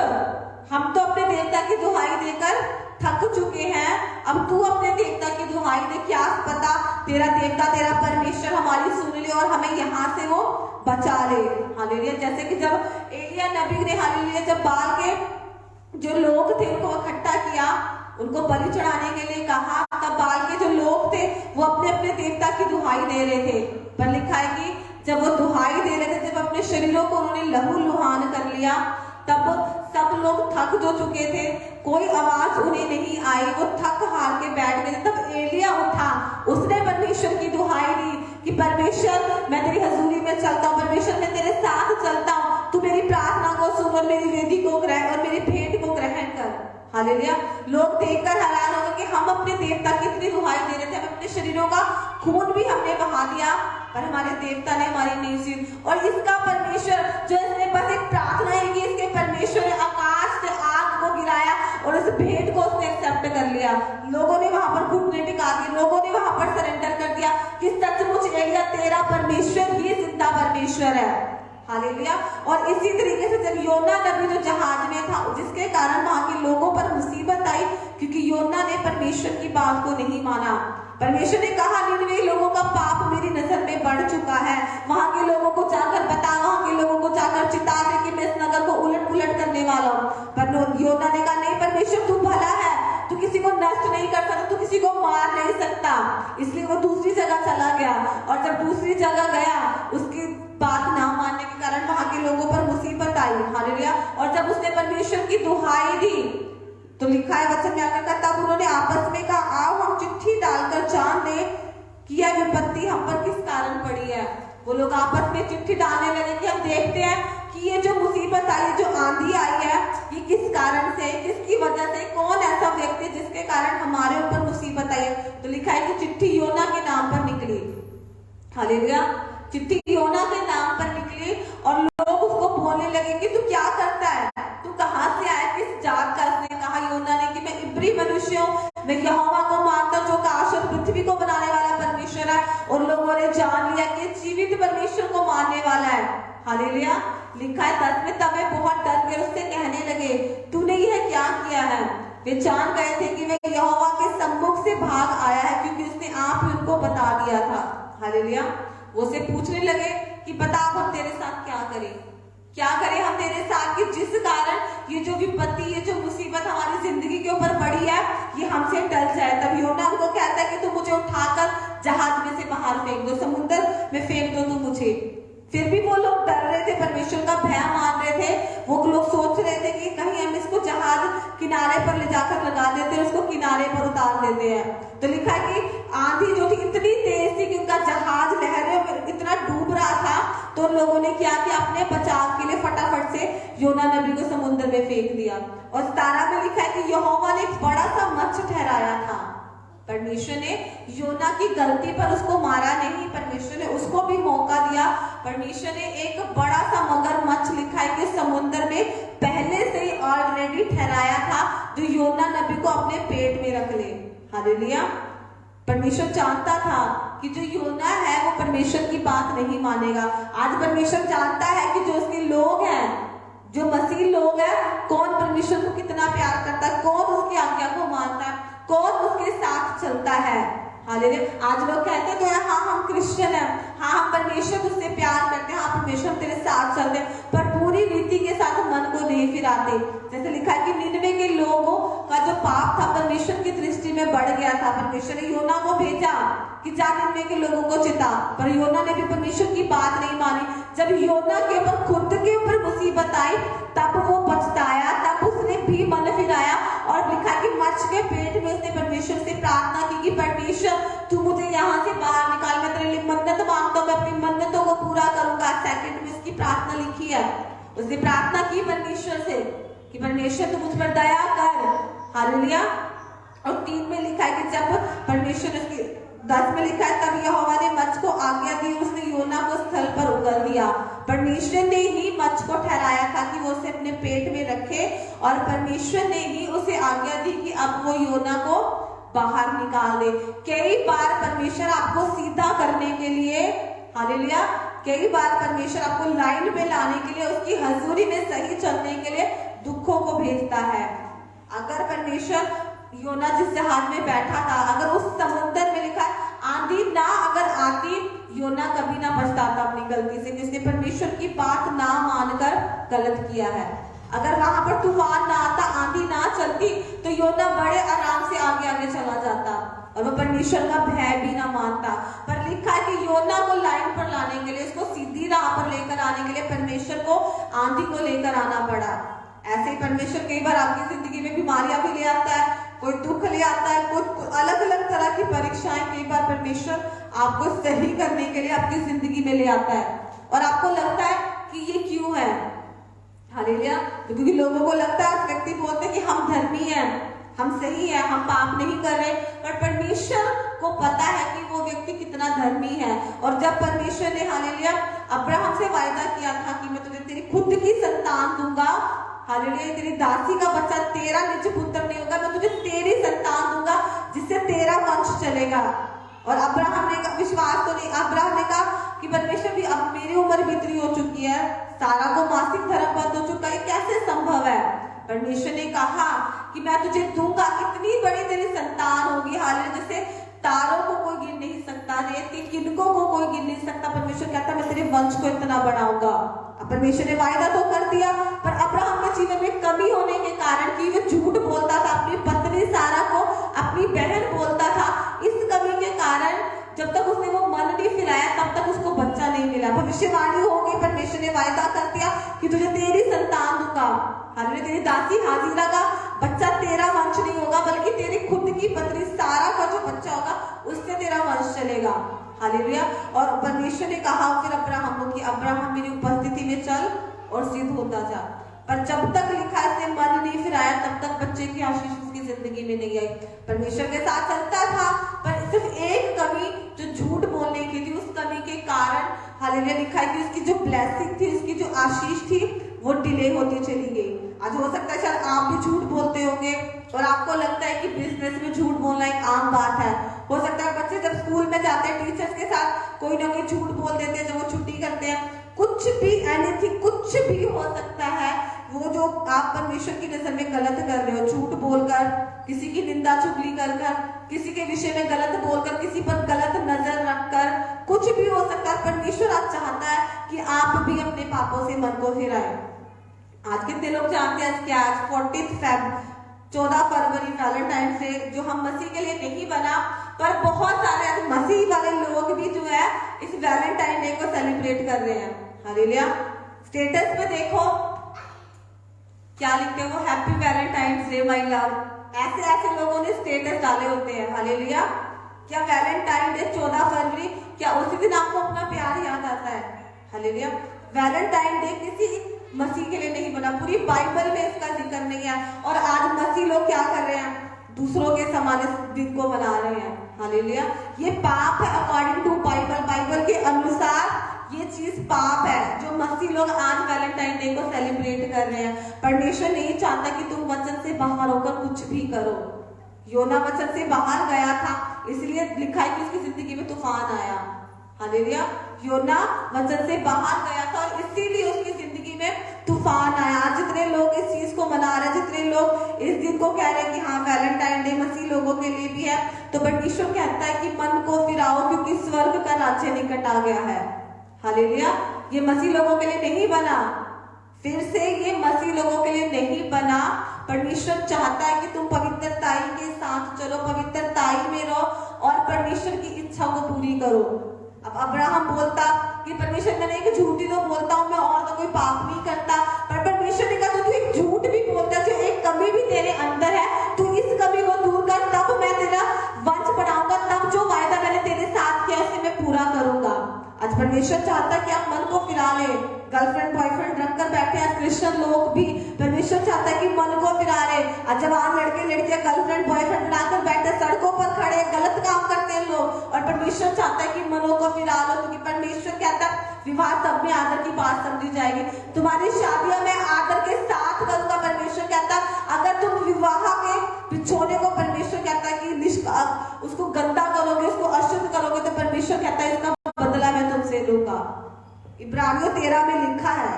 हम तो अपने देवता की दुहाई देकर थक चुके हैं, अब तू अपने देवता की दुहाई दे। क्या पता तेरा देवता, तेरा परमेश्वर हमारी सुन ले और हमें यहाँ से वो बचा ले। हालेलुया। जैसे कि जब एलिया नबी ने, हालेलुया, जब बाल के जो लोग थे उनको इकट्ठा किया, उनको बलि चढ़ाने के लिए कहा, तब बाल के जो लोग थे वो अपने अपने देवता की दुहाई दे रहे थे। पर लिखा है कि जब वो दुहाई दे रहे थे, जब अपने शरीरों को उन्होंने लहू लुहान कर लिया, तब सब लोग थक जो चुके थे, कोई आवाज उन्हें नहीं आई, वो थक हार के बैठ गए। तब एलिया उठा, उसने परमेश्वर की दुहाई दी कि परमेश्वर, मैं तेरी हजूरी में चलता हूँ, परमेश्वर मैं तेरे साथ चलता हूँ, तू मेरी प्रार्थना को सुन और मेरी वेदी को ग्रहण और मेरी भेंट को ग्रहण कर। हालेलुया। लोग देखकर हैरान हो गए कि हम अपने देवता की इतनी दुहाई दे रहे थे, हम अपने शरीरों का खून भी हमने बहा दिया, पर हमारे देवता ने हमारी नहीं सुनी। और इसका परमेश्वर जो इसने बस एक प्रार्थना ही की, इसके परमेश्वर ने आकाश से आग को गिराया और उस भेंट को उसने एक्सेप्ट कर लिया। लोगों ने वहां पर घुटने टिका दिए, लोगों ने वहां पर सरेंडर कर दिया कि सचमुच एलिया तेरा परमेश्वर ही जिंदा परमेश्वर है। हालेलुया। और इसी तरीके से जब योना नबी जो जहाज में था, जिसके कारण वहां के लोगों पर मुसीबत आई, क्योंकि योना ने परमेश्वर की बात को नहीं माना। परमेश्वर ने कहा निनवे लोगों का पाप मेरी नजर में बढ़ चुका है, वहां के लोगों को जाकर बता, वहां के लोगों को जाकर चिता दे कि मैं इस नगर को उलट पुलट करने वाला हूँ। पर योना ने कहा नहीं परमेश्वर तू भला है, तू किसी को नष्ट नहीं कर सकता, तू किसी को मार नहीं सकता। इसलिए वो दूसरी जगह चला गया, और जब दूसरी जगह गया उसकी बात ना मानने के कारण वहां के लोगों पर मुसीबत आई। हालेलुया। और जब उसने परमेश्वर की दुहाई दी तो लिखा है वचन में आकर, तब उन्होंने आपस में कहा आओ हम चिट्ठी डालकर जान ले कि यह विपत्ति हम पर किस कारण पड़ी है। वो लोग आपस में चिट्ठी डालने लगे कि हम देखते हैं कि ये जो मुसीबत आई, जो आंधी आई है, ये किस कारण से, किसकी वजह से, कौन ऐसा व्यक्ति जिसके कारण हमारे ऊपर मुसीबत आई है। तो लिखा है कि चिट्ठी योना के नाम पर निकली। हालेलुया। चिट्ठी योना के नाम पर निकली और लोग उसको बोलने लगे कि तू क्या करता है, तू कहां से आया, किस जात का। उसने कहा योना ने कि मैं इब्री मनुष्य हूँ, मैं यहोवा को मानता जो आकाश और पृथ्वी को बनाने वाला परमेश्वर है। और लोगों ने जान लिया कि जीवित परमेश्वर को मानने वाला है। हालेलुया। लिखा है 10 में, तब वे बहुत डर गए, उससे कहने लगे तूने यह क्या किया है। वे जान गए थे कि वे यहोवा के सम्मुख से भाग आया है, क्योंकि उसने आप ही उनको बता दिया था। हालेलुया। वो से पूछने लगे कि बता हम तेरे साथ क्या करें, क्या करें हम तेरे साथ, कि जिस कारण ये जो विपत्ति, ये जो मुसीबत हमारी जिंदगी के ऊपर पड़ी है, ये हमसे टल जाए। तब योना उनको कहता है कि तुम मुझे उठाकर जहाज में से बाहर फेंक दो, समुद्र में फेंक दो तुम मुझे। फिर भी वो लोग डर रहे थे, परमेश्वर का भय मान रहे थे। वो लोग सोच रहे थे कि कहीं हम इसको जहाज किनारे पर ले जाकर लगा देते हैं, उसको किनारे पर उतार देते हैं। तो लिखा है कि आंधी जो थी इतनी तेज थी कि उनका जहाज लहरों में इतना डूब रहा था। तो लोगों ने क्या किया, अपने बचाव के लिए फटाफट से योना नबी को समुद्र में फेंक दिया। और 17 में लिखा है कि यहोवा ने एक बड़ा सा मत्स्य ठहराया था। परमेश्वर ने योना की गलती पर उसको मारा नहीं, परमेश्वर ने उसको भी मौका दिया। परमेश्वर ने एक बड़ा सा मगरमच्छ, लिखा है कि समुद्र में पहले से ही ऑलरेडी ठहराया था, जो योना नबी को अपने पेट में रख ले। हालेलुया। परमेश्वर जानता था कि जो योना है वो परमेश्वर की बात नहीं मानेगा। आज परमेश्वर जानता है कि जो उसके लोग हैं, जो मसीह लोग हैं, कौन परमेश्वर को कितना प्यार करता है, कौन उसकी आज्ञा को मानता है, कौन उसके साथ चलता है। हालेलुया। आज लोग कहते हैं हाँ हम क्रिश्चियन हैं, हाँ हम परमेश्वर तुझसे प्यार करते हैं, हाँ परमेश्वर तेरे साथ चलते हैं, पर पूरी रीति के साथ मन को नहीं फिराते। जैसे लिखा है कि निनवे के लोगों का जो पाप था परमेश्वर की दृष्टि में बढ़ गया था। परमेश्वर ने योना को भेजा कि जा निनवे के लोगों को चिता, पर योना ने भी परमेश्वर की बात नहीं मानी। जब योना के ऊपर खुद के ऊपर मुसीबत आई तब वो पछताया, तब उसने भी मन फिराया। और लिखा कि मच्छ के पेट में उसने परमेश्वर से प्रार्थना की कि परमेश्वर तू मुझे यहाँ से बाहर निकाल, मैं तेरे लिए मन्नत मांगता हूँ, मैं अपनी मन्नतों को पूरा करूंगा। सेकंड में उसकी प्रार्थना लिखी है, उसने प्रार्थना की परमेश्वर से कि परमेश्वर तू मुझ पर दया कर। हालेलुया। और 3 में लिखा है कि जब परमेश्वर उसकी 10 में लिखा है तब यहोवा ने मच्छ को आज्ञा दी, उसने योना को स्थल पर उगल दिया। परमेश्वर ने ही मच्छ को ठहराया था कि वो उसे अपने पेट में रखे, और परमेश्वर ने ही उसे आज्ञा दी कि अब वो योना को बाहर निकाल दे। कई बार परमेश्वर आपको सीधा करने के लिए, हालेलुया, कई बार परमेश्वर आपको लाइन पे लाने के लिए, उसकी हजूरी में सही चलने के लिए दुखों को भेजता है। अगर परमेश्वर योना जिस जहाज में बैठा था, अगर उस समुद्र में लिखा है आंधी ना अगर आती, योना कभी ना पछताता अपनी गलती से, जिसने परमेश्वर की बात ना मानकर गलत किया है। अगर वहां पर तूफान ना आता, आंधी ना चलती, तो योना बड़े आराम से आगे आगे चला जाता और वो परमेश्वर का भय भी ना मानता। पर लिखा है कि योना को लाइन पर लाने के लिए, उसको सीधी राह पर लेकर आने के लिए परमेश्वर को आंधी को लेकर आना पड़ा। ऐसे ही परमेश्वर कई बार आपकी जिंदगी में बीमारियां भी ले आता है, कोई दुख ले आता है, कुछ अलग अलग तरह की परीक्षाएं कई बार परमेश्वर आपको सही करने के लिए आपकी जिंदगी में ले आता है। और आपको लगता है कि ये क्यों है। हालेलुया। क्योंकि लोगों को लगता है, व्यक्ति बोलते हैं कि हम धर्मी हैं, हम सही है, हम पाप नहीं कर रहे, पर परमेश्वर को पता है कि वो व्यक्ति कितना धर्मी है। और जब परमेश्वर ने, हालेलुया, अब्राहम से वायदा किया था कि मैं तुझे तेरी खुद की संतान दूंगा। हालेलुया, तेरी दासी का बच्चा तेरा निज पुत्र नहीं होगा, मैं तुझे तेरी संतान दूंगा जिससे तेरा वंश चलेगा। और अब्राहम ने विश्वास तो नहीं, अब्राहम ने कहा कि परमेश्वर भी अब मेरी उम्र भी इतनी हो चुकी है, सारा को मासिक धर्म बंद हो चुका है, कैसे संभव है? परमेश्वर ने कहा कि मैं तुझे दूंगा, इतनी बड़ी तेरी संतान होगी। हालेलुया, जैसे तारों को कोई गिन नहीं सकता, रेत की किनकों को कोई गिन नहीं सकता। परमेश्वर कहता मैं तेरे वंश को इतना बढ़ाऊंगा। परमेश्वर ने वायदा तो कर दिया, पर अब्राहम के जीवन में कमी होने के कारण कि वो झूठ बोलता था, अपनी पत्नी सारा को अपनी बहन बोलता था, इस कमी के कारण जब तक उसने वो मन नहीं फिराया तब तक उसको बच्चा नहीं मिला। भविष्यवाणी हो गई, परमेश्वर ने वायदा कर दिया कि तुझे तेरी संतान दूंगा। हालेलुया, तेरी दासी हाजिरा का बच्चा तेरा वंश नहीं होगा, बल्कि तेरी खुद की पत्नी सारा का जो बच्चा होगा उससे तेरा वंश चलेगा। हालेलुया। और परमेश्वर ने कहा फिर अब्राहम को कि अब्राहम मेरी उपस्थिति में चल और सिद्ध होता जा। पर जब तक लिखा इसने मन नहीं फिराया तब तक बच्चे की आशीष उसकी जिंदगी में नहीं आई। परमेश्वर के साथ चलता था, पर सिर्फ एक कमी जो झूठ बोलने की थी, उस कमी के कारण हालेलुया लिखा है कि उसकी जो ब्लेसिंग थी, उसकी जो आशीष थी वो डिले होती चली गई। आज हो सकता है शायद आप भी झूठ बोलते होंगे और आपको लगता है कि बिजनेस में झूठ बोलना एक आम बात है। हो सकता है बच्चे जब स्कूल में जाते हैं टीचर्स के साथ कोई ना कोई झूठ बोल देते हैं जब वो छुट्टी करते हैं। कुछ भी एनीथिंग, कुछ भी हो सकता है वो जो आप परमेश्वर की नजर में गलत कर रहे हो, झूठ बोलकर, किसी की निंदा चुगली कर कर, किसी के विषय में गलत बोलकर, किसी पर गलत नजर रखकर, कुछ भी हो सकता है। परमेश्वर आज चाहता है कि आप भी अपने पापों से मन को फिराएं। आज कितने लोग जानते हैं क्या आज 14 फेब 14 फरवरी वैलेंटाइन डे जो हम मसीह के लिए नहीं बना, पर बहुत सारे मसीह वाले लोग भी जो है इस वैलेंटाइन डे को सेलिब्रेट कर रहे हैं। हालेलुया। स्टेटस पे देखो क्या लिखते हो, happy Valentine day my love. ऐसे ऐसे लोगों ने स्टेटस डाले होते हैं। हालेलुया। क्या वैलेंटाइन डे 14 फरवरी, क्या उसी दिन आपको अपना प्यार याद आता है? हालेलुया। वैलेंटाइन डे किसी मसीह के लिए नहीं बना, पूरी बाइबल में इसका जिक्र नहीं है। और आज मसीह लोग क्या कर रहे हैं, दूसरों के समान इस दिन को मना रहे हैं। हालेलुया। ये पाप है अकॉर्डिंग टू बाइबल। बाइबल के अनुसार ये चीज पाप है जो मसीह लोग आज वैलेंटाइन डे को सेलिब्रेट कर रहे हैं। परमेश्वर नहीं चाहता कि तुम वचन से बाहर होकर कुछ भी करो। योना वचन से बाहर गया था, इसलिए लिखा है कि उसकी जिंदगी में तूफान आया। हालेलुया। योना वचन से बाहर गया था और इसीलिए उसकी जिंदगी में तूफान आया। जितने लोग इस चीज को मना रहे हैं, जितने लोग इस दिन को कह रहे हैं कि हाँ वैलेंटाइन डे मसीह लोगों के लिए भी है, तो परमेश्वर कहता है कि मन को फिराओ क्योंकि स्वर्ग का राज्य निकट आ गया है। हालेलुया। ये मसीह लोगों के लिए नहीं बना, फिर से ये मसीह लोगों के लिए नहीं बना। परमेश्वर चाहता है कि तुम पवित्रताई के साथ चलो, पवित्रताई में रहो और परमेश्वर की इच्छा को पूरी करो। अब अब्राहम बोलता कि परमेश्वर मैंने एक झूठी तो बोलता हूं मैं और तो कोई पाप नहीं करता, पर परमेश्वर ने कहा तू एक झूठ भी बोलता, जो एक कमी भी तेरे अंदर है, तू इस कमी को दूर कर, तब मैं तेरा वंश बढ़ाऊंगा, तब जो वायदा मैंने तेरे साथ किया उसे मैं पूरा करूंगा। आज परमेश्वर चाहता है कि आप मन को फिरा ले। गर्लफ्रेंड बॉयफ्रेंड रखकर बैठे आज क्रिश्चियन लोग भी, परमेश्वर चाहता है कि मन को फिरा ले। आज जवान लड़के लड़कियां गर्लफ्रेंड बॉयफ्रेंड बनाकर बैठे, सड़कों पर खड़े गलत काम करते हैं लोग, और परमेश्वर चाहता है कि मनों को फिरा लो, क्योंकि परमेश्वर कहता है विवाह सब में आदर की बात समझी जाएगी। तुम्हारी शादियों में आदर के साथ करूंगा। परमेश्वर कहता है अगर तुम विवाह के बिछोने को परमेश्वर कहता है कि उसको गंदा करोगे, उसको अशुद्ध करोगे, तो परमेश्वर कहता है इसका बदला मैं तुमसे लूंगा। इब्रानियों 13 में लिखा है।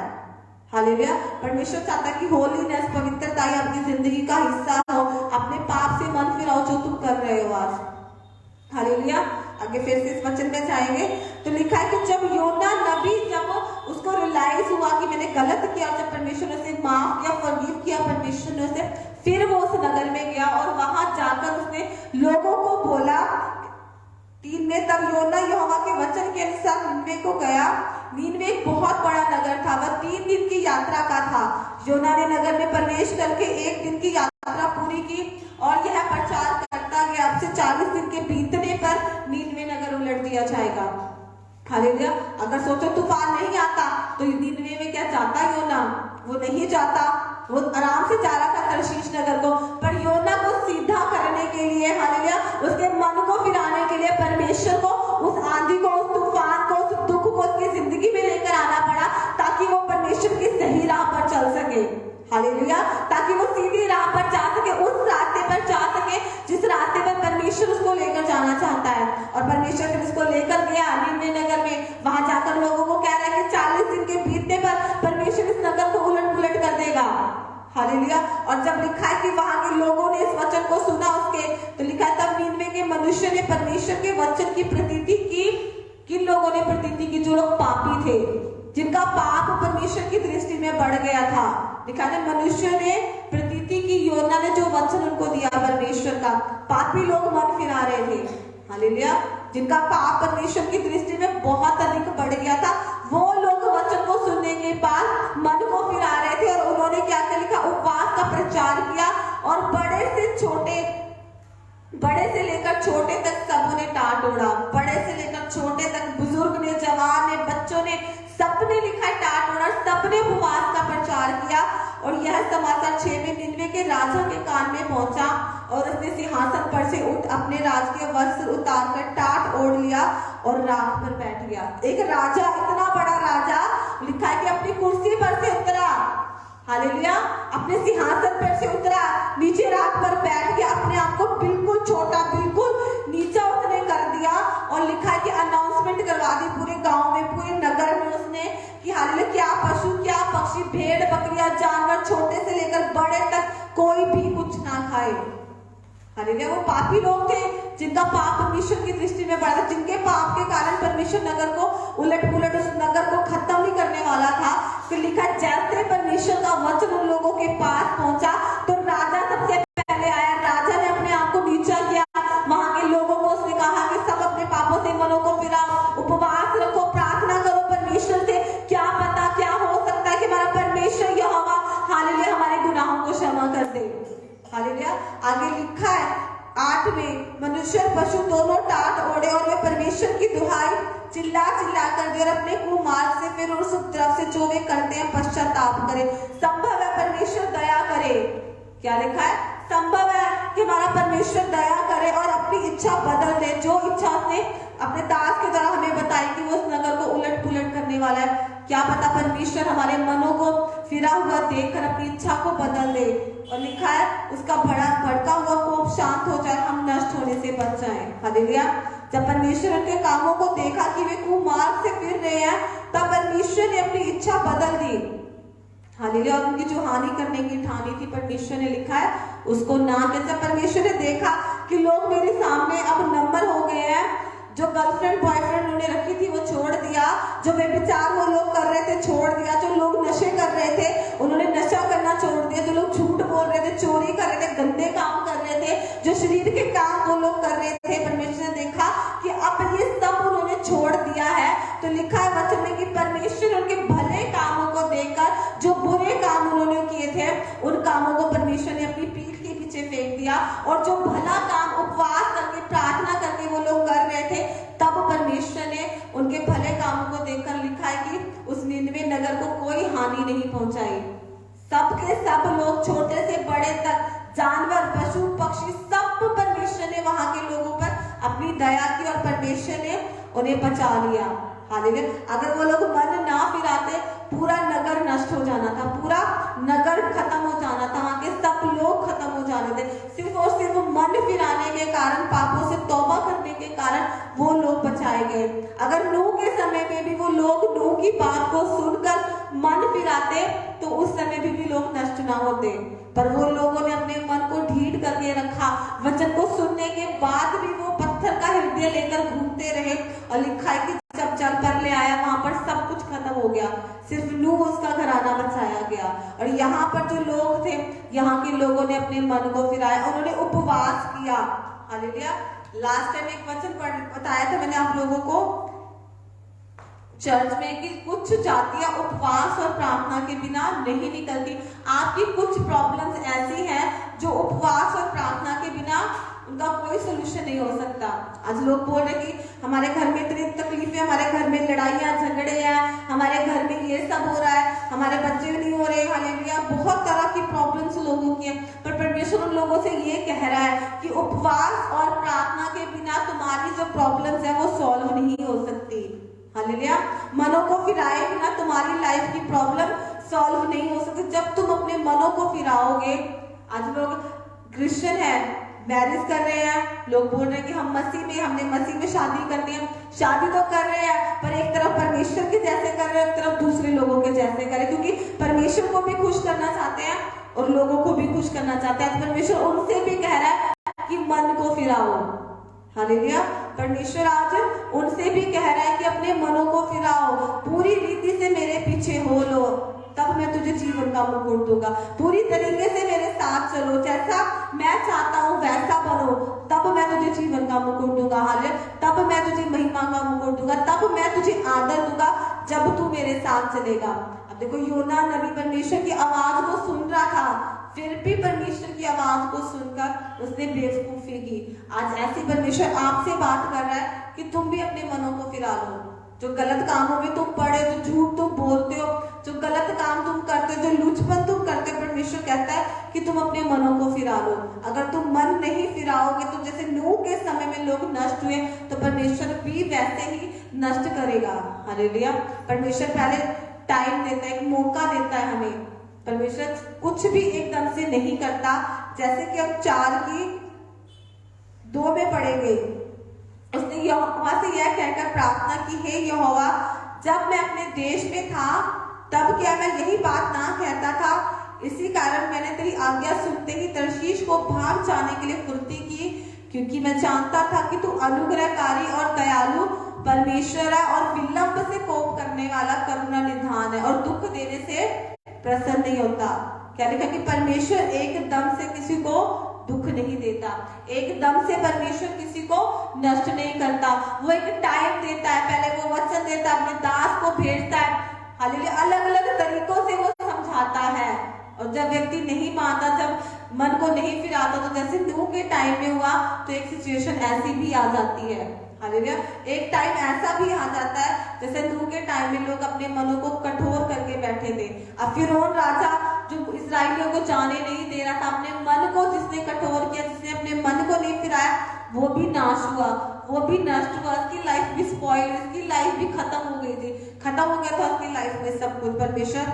हालेलुया। परमेश्वर चाहता है कि होलीनेस, पवित्रता आपकी जिंदगी का हिस्सा हो। अपने पाप से मन फिराओ जो तुम कर रहे हो आज। हालेलुया। आगे फिर से इस वचन में जाएंगे तो लिखा है कि जब योना नबी, जब उसको रियलाइज हुआ कि मैंने गलत किया, जब परमेश्वर ने उसे माफ किया, फॉरगिव किया परमेश्वर ने उसे, फिर वो उस नगर में गया और वहां जाकर उसने लोगों को बोला 3 में, तब योना यहोवा के वचन के अनुसार नीनवे को गया। नीनवे एक बहुत बड़ा नगर था, वह 3 दिन की यात्रा का था। योना ने नगर में प्रवेश करके 1 दिन की यात्रा पूरी की और यह प्रचार करता गया अब से 40 दिन के बीतने पर नीनवे नगर उलट दिया जाएगा। हालेलुया। अगर सोचो तूफान नहीं आता तो नीनवे में क्या जाता योना? वो नहीं जाता, वो आराम से जा रहा था तर्शीश नगर को, पर योना को सीधा करने के लिए, हालेलुया, उसके मन को फिराने के लिए परमेश्वर को उस आंधी को, उस तूफान को, उस दुख को उसकी जिंदगी में लेकर आना पड़ा। हालेलुया, ताकि वो सीधी राह पर जा सके, उस रास्ते पर जा सके जिस रास्ते पर परमेश्वर उसको लेकर जाना चाहता है। और परमेश्वर फिर उसको लेकर गया निनवे नगर में। वहां जाकर लोगों को कह रहा है कि 40 दिन के बीतने पर परमेश्वर इस नगर को उलट पुलट कर देगा। हालेलुया। और जब लिखा है कि वहां के लोगों ने इस वचन को सुना उसके, तो लिखा है तब निनवे के मनुष्य ने परमेश्वर के वचन की प्रतीति की। किन लोगों ने प्रतीति की? जो लोग पापी थे, जिनका पाप परमेश्वर की दृष्टि में बढ़ गया था। लिखा है मनुष्य ने प्रतीति की, योना ने जो वचन उनको दिया परमेश्वर का। पापी लोग मन फिरा रहे थे। हालेलुया। जिनका पाप परमेश्वर की दृष्टि में बहुत अधिक बढ़ गया था, वो लोग वचन को सुनने के बाद मन को फिरा रहे थे। और उन्होंने क्या क्या लिखा? उपवास का प्रचार किया और बड़े से लेकर छोटे तक सबों ने टाट ओढ़ा। बड़े से लेकर छोटे तक, बुजुर्ग ने, जवान ने, बच्चों ने, सबने लिखा है टाट ओढ़ा। सबने उपवास का प्रचार किया। और यह समाचार 6 में निनवे के राजा के कान में पहुंचा और उसने सिंहासन पर से उठ अपने राजकीय वस्त्र उतारकर टाट ओढ़ लिया और राख पर बैठ गया। एक राजा, इतना बड़ा राजा, लिखा है कि अपनी कुर्सी पर से उतरा। हालेलुया। अपने सिंहासन पर से उतरा, नीचे राख पर बैठ गया, अपने आप को बिल्कुल छोटा, बिल्कुल नीचा उसने कर दिया। और लिखा है कि अनाउंसमेंट करवा दी पूरे गांव में, पूरे नगर में उसने कि हालेलुया, क्या पशु, क्या पक्षी, भेड़ बकरियां, जानवर, छोटे से लेकर बड़े तक कोई भी कुछ ना खाए। हालेलुया। वो पापी लोग थे जिनका पाप परमेश्वर की दृष्टि में बढ़ा था, जिनके पाप के कारण परमेश्वर नगर को उलट पुलट, उस नगर को खत्म नहीं करने वाला था। फिर लिखा जैसे परमेश्वर का वचन उन लोगों के पास पहुंचा तो राजा सबसे पहले आया। राजा ने अपने आप को नीचा किया। वहां के लोगों को उसने कहा कि सब अपने पापों से मनों को फिराओ, उपवास रखो, प्रार्थना करो परमेश्वर से। क्या पता क्या हो सकता है कि हमारा परमेश्वर यहोवा हालेलुया हमारे गुनाहों को क्षमा कर दे। हालेलुया। आगे लिखा है 8 में, मनुष्य पशु दोनों टाट ओढ़े और वे परमेश्वर की दुहाई चिल्ला चिल्ला कर दे और अपने कुमार्ग से फिर उस तरफ से जो वे करते हैं पश्चाताप करे। संभव है परमेश्वर दया करे। क्या लिखा है? संभव है कि हमारा परमेश्वर दया करे और अपनी इच्छा बदल दे। जो इच्छा उसने अपने दास के द्वारा हमें बताई कि वो उस नगर को उलट पुलट करने वाला है, क्या पता परमेश्वर हमारे मनों को फिरा हुआ देखकर अपनी इच्छा को बदल दे। और लिखा है उसका भड़का हुआ कोप शांत हो जाए, हम नष्ट होने से बच जाएं। हालेलुया। जब परमेश्वर उनके कामों को देखा कि वे कुमार्ग से फिर रहे हैं, तब परमेश्वर ने अपनी इच्छा बदल दी। हालेलुया। और उनकी जो हानि करने की ठानी थी, परमेश्वर ने लिखा है उसको ना किया। जब परमेश्वर ने देखा कि लोग मेरे सामने अब नंबर हो गए हैं, जो गर्लफ्रेंड बॉयफ्रेंड उन्होंने रखी थी वो छोड़ दिया, जो व्यभिचार वो लोग कर रहे थे छोड़ दिया, जो लोग नशे कर रहे थे उन्होंने नशा करना छोड़ दिया, जो लोग झूठ बोल रहे थे, चोरी कर रहे थे, गंदे काम कर रहे थे, जो शरीर के काम वो लोग कर रहे थे, परमेश्वर ने देखा कि अब ये सब उन्होंने छोड़ दिया है। तो लिखा है वचन में कि परमेश्वर उनके भले कामों को देखकर जो बुरे काम उन्होंने किए थे उन कामों को परमेश्वर ने अपनी पीठ के पीछे फेंक दिया। और जो भला काम उपवास करके, प्रार्थना करके वो लोग कर रहे थे, तब परमेश्वर ने उनके भले कामों को देखकर लिखा है कि उस निनवे नगर को कोई हानि नहीं पहुंचाई। सब के सब लोग, छोटे से बड़े तक, जानवर, पशु पक्षी, सब परमेश्वर ने वहां के लोगों पर अपनी दया की और परमेश्वर ने उन्हें बचा लिया। हालेलुया। अगर वो लोग मन ना फिराते, पूरा नगर नष्ट हो जाना था, पूरा नगर खत्म हो जाना था, वहां के सब लोग खत्म हो जाने थे। सिर्फ और सिर्फ मन फिराने के कारण, पापों से तौबा करने के कारण वो लोग बचाए गए। अगर नूह के समय में भी वो लोग नूह की बात को सुनकर मन फिराते तो उस समय भी लोग नष्ट ना होते, पर वो लोगों ने अपने मन को ढीठ करके रखा। वचन को सुनने के बाद भी वो पत्थर का हृदय लेकर घूमते रहे। और लिखा है कि जब जल पर ले आया वहां पर सब कुछ खत्म हो गया, सिर्फ नूह उसका घराना बचाया गया। और यहाँ पर जो लोग थे, यहाँ के लोगों ने अपने मन को फिराया, उन्होंने उपवास किया। हालेलुया। लास्ट टाइम एक वचन बताया था मैंने आप लोगों को चर्च में कि कुछ जातियां उपवास और प्रार्थना के बिना नहीं निकलती। आपकी कुछ प्रॉब्लम्स ऐसी हैं जो उपवास और प्रार्थना के बिना उनका कोई सोल्यूशन नहीं हो सकता। आज लोग बोल रहे कि हमारे घर में इतनी तकलीफें, हमारे घर में लड़ाइयाँ झगड़े हैं, हमारे घर में ये सब हो रहा है, हमारे बच्चे नहीं हो रहे। हालेलुया। बहुत तरह की प्रॉब्लम्स लोगों की है, पर परमेश्वर उन लोगों से ये कह रहा है कि उपवास और प्रार्थना के बिना तुम्हारी जो प्रॉब्लम्स है वो सॉल्व नहीं हो सकती। हालेलुया। मनों को फिराए बिना तुम्हारी लाइफ की प्रॉब्लम सॉल्व नहीं हो सकती। जब तुम अपने मनों को फिराओगे, आज लोग क्रिश्चियन है, मैरिज कर रहे हैं, लोग बोल रहे हैं कि हम मसीह में, हमने मसीह में शादी करनी है, शादी तो कर रहे हैं पर एक तरफ परमेश्वर के जैसे कर रहे हैं, एक तरफ दूसरे लोगों के जैसे करें, क्योंकि परमेश्वर को भी खुश करना चाहते हैं और लोगों को भी खुश करना चाहते हैं। परमेश्वर उनसे भी कह रहा है कि मन को फिराओ। हालेलुया। परमेश्वर आज उनसे भी कह रहा है कि अपने मनों को फिराओ, पूरी रीति से मेरे पीछे हो लो, तब मैं तुझे जीवन का मुकुट दूंगा। पूरी तरीके से मेरे साथ चलो, जैसा मैं चाहता हूँ वैसा बनो, तब मैं तुझे जीवन का मुकुट दूंगा। हालेलुया। तब मैं तुझे महिमा का मुकुट दूंगा, तब मैं तुझे आदर दूंगा जब तू मेरे साथ चलेगा। अब देखो, योना नबी परमेश्वर की आवाज को सुन रहा था, फिर भी परमेश्वर की आवाज को सुनकर उसने बेवकूफी की। आज ऐसे परमेश्वर आपसे बात कर रहा है कि तुम भी अपने मनों को फिरा लो। जो गलत कामों में तुम पड़े, जो झूठ तुम बोलते हो, जो गलत काम तुम करते हो, जो लुचपन तुम करते हो, परमेश्वर कहता है कि तुम अपने मनों को फिरा लो। अगर तुम मन नहीं फिराओगे तो जैसे नूह के समय में लोग नष्ट हुए, तो परमेश्वर भी वैसे ही नष्ट करेगा। हालेलुया। परमेश्वर पहले टाइम देता है, एक मौका देता है हमें। परमेश्वर कुछ भी एकदम से नहीं करता। जैसे कि हम 4:2 में पढ़ेंगे, उसने यहोवा से यह कहकर प्रार्थना की, हे यहोवा, जब मैं अपने देश में था तब क्या मैं यही बात ना कहता था? इसी कारण मैंने तेरी आज्ञा सुनते ही तर्शीश को भाग जाने के लिए फुर्ती की, क्योंकि मैं जानता था कि तू अनुग्रहकारी और दयालु परमेश्वर है और विलंब से कोप करने वाला, करुणा निधान है और दुख देने से प्रसन्न नहीं होता। क्या लिखा कि परमेश्वर एकदम से किसी को दुख नहीं देता, एकदम से परमेश्वर किसी को नष्ट नहीं करता। वो एक टाइम देता है, पहले वो वचन देता है, अपने दास को भेजता है। हालेलुया। अलग अलग तरीकों से वो समझाता है, और जब व्यक्ति नहीं मानता, जब मन को नहीं फिराता, तो जैसे नूह के टाइम में हुआ, तो एक सिचुएशन ऐसी भी आ जाती है। हालेलुया। एक टाइम ऐसा भी आ जाता है जैसे नूह के टाइम में लोग अपने मनों को कठोर करके बैठे थे। अब फिरौन राजा जो इस्राएलियों को जाने नहीं दे रहा था, अपने मन को जिसने कठोर किया, जिसने अपने मन को नहीं फिराया, वो भी नाश हुआ, वो भी नष्ट हुआ, उसकी लाइफ भी स्पॉइल, उसकी लाइफ भी खत्म हो गई थी, खत्म हो गया था उसकी लाइफ में सब कुछ। परमेश्वर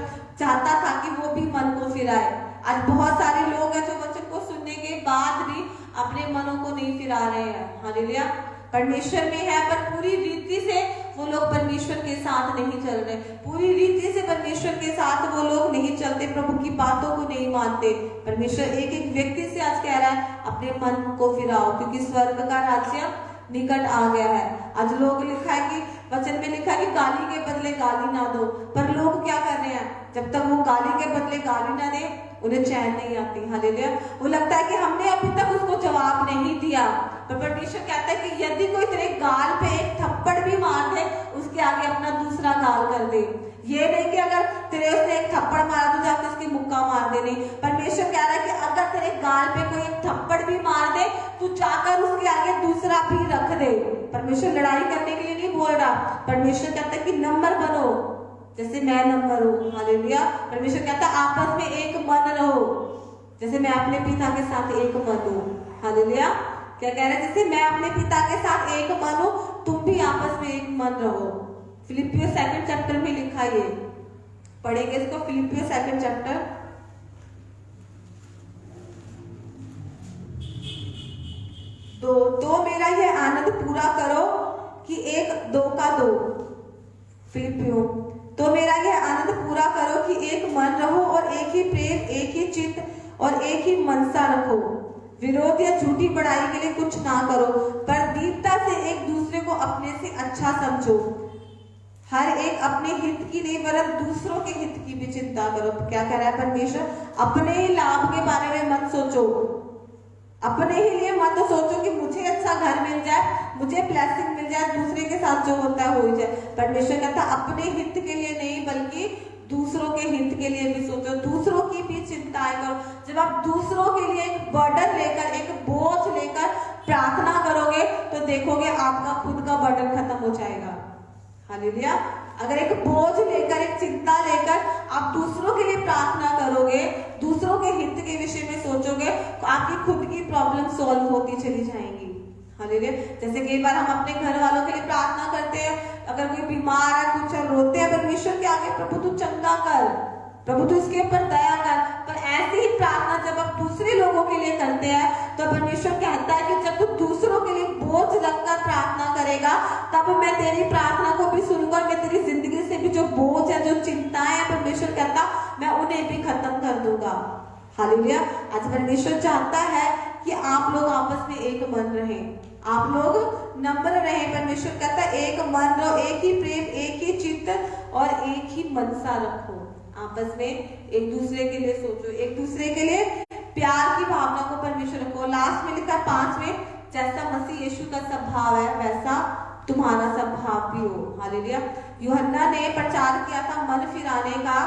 चाहता था कि वो भी मन को फिराए। आज बहुत सारे लोग हैं जो वचन को सुनने के बाद भी अपने मनों को नहीं फिरा रहे हैं। हालेलुया। परमेश्वर में है पर पूरी रीति से वो लोग परमेश्वर के साथ नहीं चल रहे, पूरी रीति से परमेश्वर के साथ वो लोग नहीं चलते, प्रभु की बातों को नहीं मानते। परमेश्वर एक एक व्यक्ति से आज कह रहा है, अपने मन को फिराओ, क्योंकि स्वर्ग का राज्य निकट आ गया है। आज लोग लिखा है कि वचन में लिखा है कि गाली के बदले गाली ना दो, पर लोग क्या कर रहे हैं, जब तक वो गाली के बदले गाली ना दे उन्हें चैन नहीं आती। हालेलुया। वो लगता है कि हमने अभी तक उसको जवाब नहीं दिया, पर परमेश्वर कहता है कि यदि कोई तेरे गाल पे एक थप्पड़ भी मार दे, उसके आगे अपना दूसरा गाल कर दे। ये नहीं कि अगर तेरे उसने एक थप्पड़ मारा तो जाके उसकी मुक्का मार दे, नहीं। परमेश्वर कह रहा है कि अगर तेरे गाल पे कोई एक थप्पड़ भी मार दे, तू जाकर उसके आगे दूसरा भी रख दे। परमेश्वर लड़ाई करने के लिए नहीं बोल रहा, परमेश्वर कहता है कि नंबर बनो जैसे मैं नंबर हूँ। हालेलुया। परमेश्वर कहता है आपस में एक मन रहो, जैसे मैं अपने पिता के साथ एक मन हूँ। हालेलुया। क्या कह रहा है, जैसे मैं अपने पिता के साथ एक मन हूँ, तुम भी आपस में एक मन रहो। फिलिपियो 2 चैप्टर में लिखा, ये पढ़ेंगे इसको, फिलिपियो 2 चैप्टर। तो मेरा यह आनंद पूरा करो कि 1-2 का 2। फिलिपियो, तो मेरा यह आनंद पूरा करो कि एक मन रहो और एक ही प्रेम, एक ही चित्त और एक ही मनसा रखो। विरोध या झूठी बड़ाई के लिए कुछ ना करो, पर दीनता से एक दूसरे को अपने से अच्छा समझो। हर एक अपने हित की नहीं वरन दूसरों के हित की भी चिंता करो। क्या कह रहा है परमेश्वर, अपने ही लाभ के बारे में मत सोचो, अपने ही लिए मत सोचो कि मुझे अच्छा घर मिल जाए, मुझे ब्लेसिंग मिल जाए, दूसरे के साथ जो होता है हो जाए। परमेश्वर कहता है अपने हित के लिए नहीं बल्कि दूसरों के हित के लिए भी सोचो, दूसरों की भी चिंताएं करो। जब आप दूसरों के लिए एक बर्डन लेकर, एक बोझ लेकर प्रार्थना करोगे, तो देखोगे आपका खुद का बर्डन खत्म हो जाएगा। हालेलुया। अगर एक बोझ लेकर, एक चिंता लेकर आप दूसरों के लिए प्रार्थना करोगे, दूसरों के हित के विषय में सोचोगे, तो आपकी खुद की प्रॉब्लम सॉल्व होती चली जाएंगी। हालेलुया। जैसे कई बार हम अपने घर वालों के लिए प्रार्थना करते हैं, अगर कोई बीमार है, कुछ है, रोते हैं परमेश्वर के आगे, प्रभु तू चंगा कर, प्रभु तू इसके ऊपर दया कर। पर ऐसी ही प्रार्थना जब आप दूसरे लोगों के लिए करते हैं तो परमेश्वर कहता है कि जब तू दूसरों के लिए बोझ रखकर प्रार्थना करेगा तब मैं तेरी प्रार्थना को भी सुनूंगा, मैं तेरी जिंदगी से भी जो बोझ है, जो चिंताएं हैं, परमेश्वर कहता मैं उन्हें भी खत्म कर दूंगा। हालेलुया। आज परमेश्वर चाहता है कि आप लोग आपस में एक मन रहे, आप लोग नम्र रहे। परमेश्वर कहता है एक मन रहो, एक ही प्रेम, एक ही चित्त और एक ही मनसा रखो। आपस में एक दूसरे के लिए सोचो, एक दूसरे के लिए प्यार की भावना को परमेश्वर रखो। लास्ट में लिखा 5 में, जैसा मसीह यीशु का स्वभाव है वैसा तुम्हारा स्वभाव भी हो। हालेलुया। यूहन्ना ने प्रचार किया था मन फिराने का,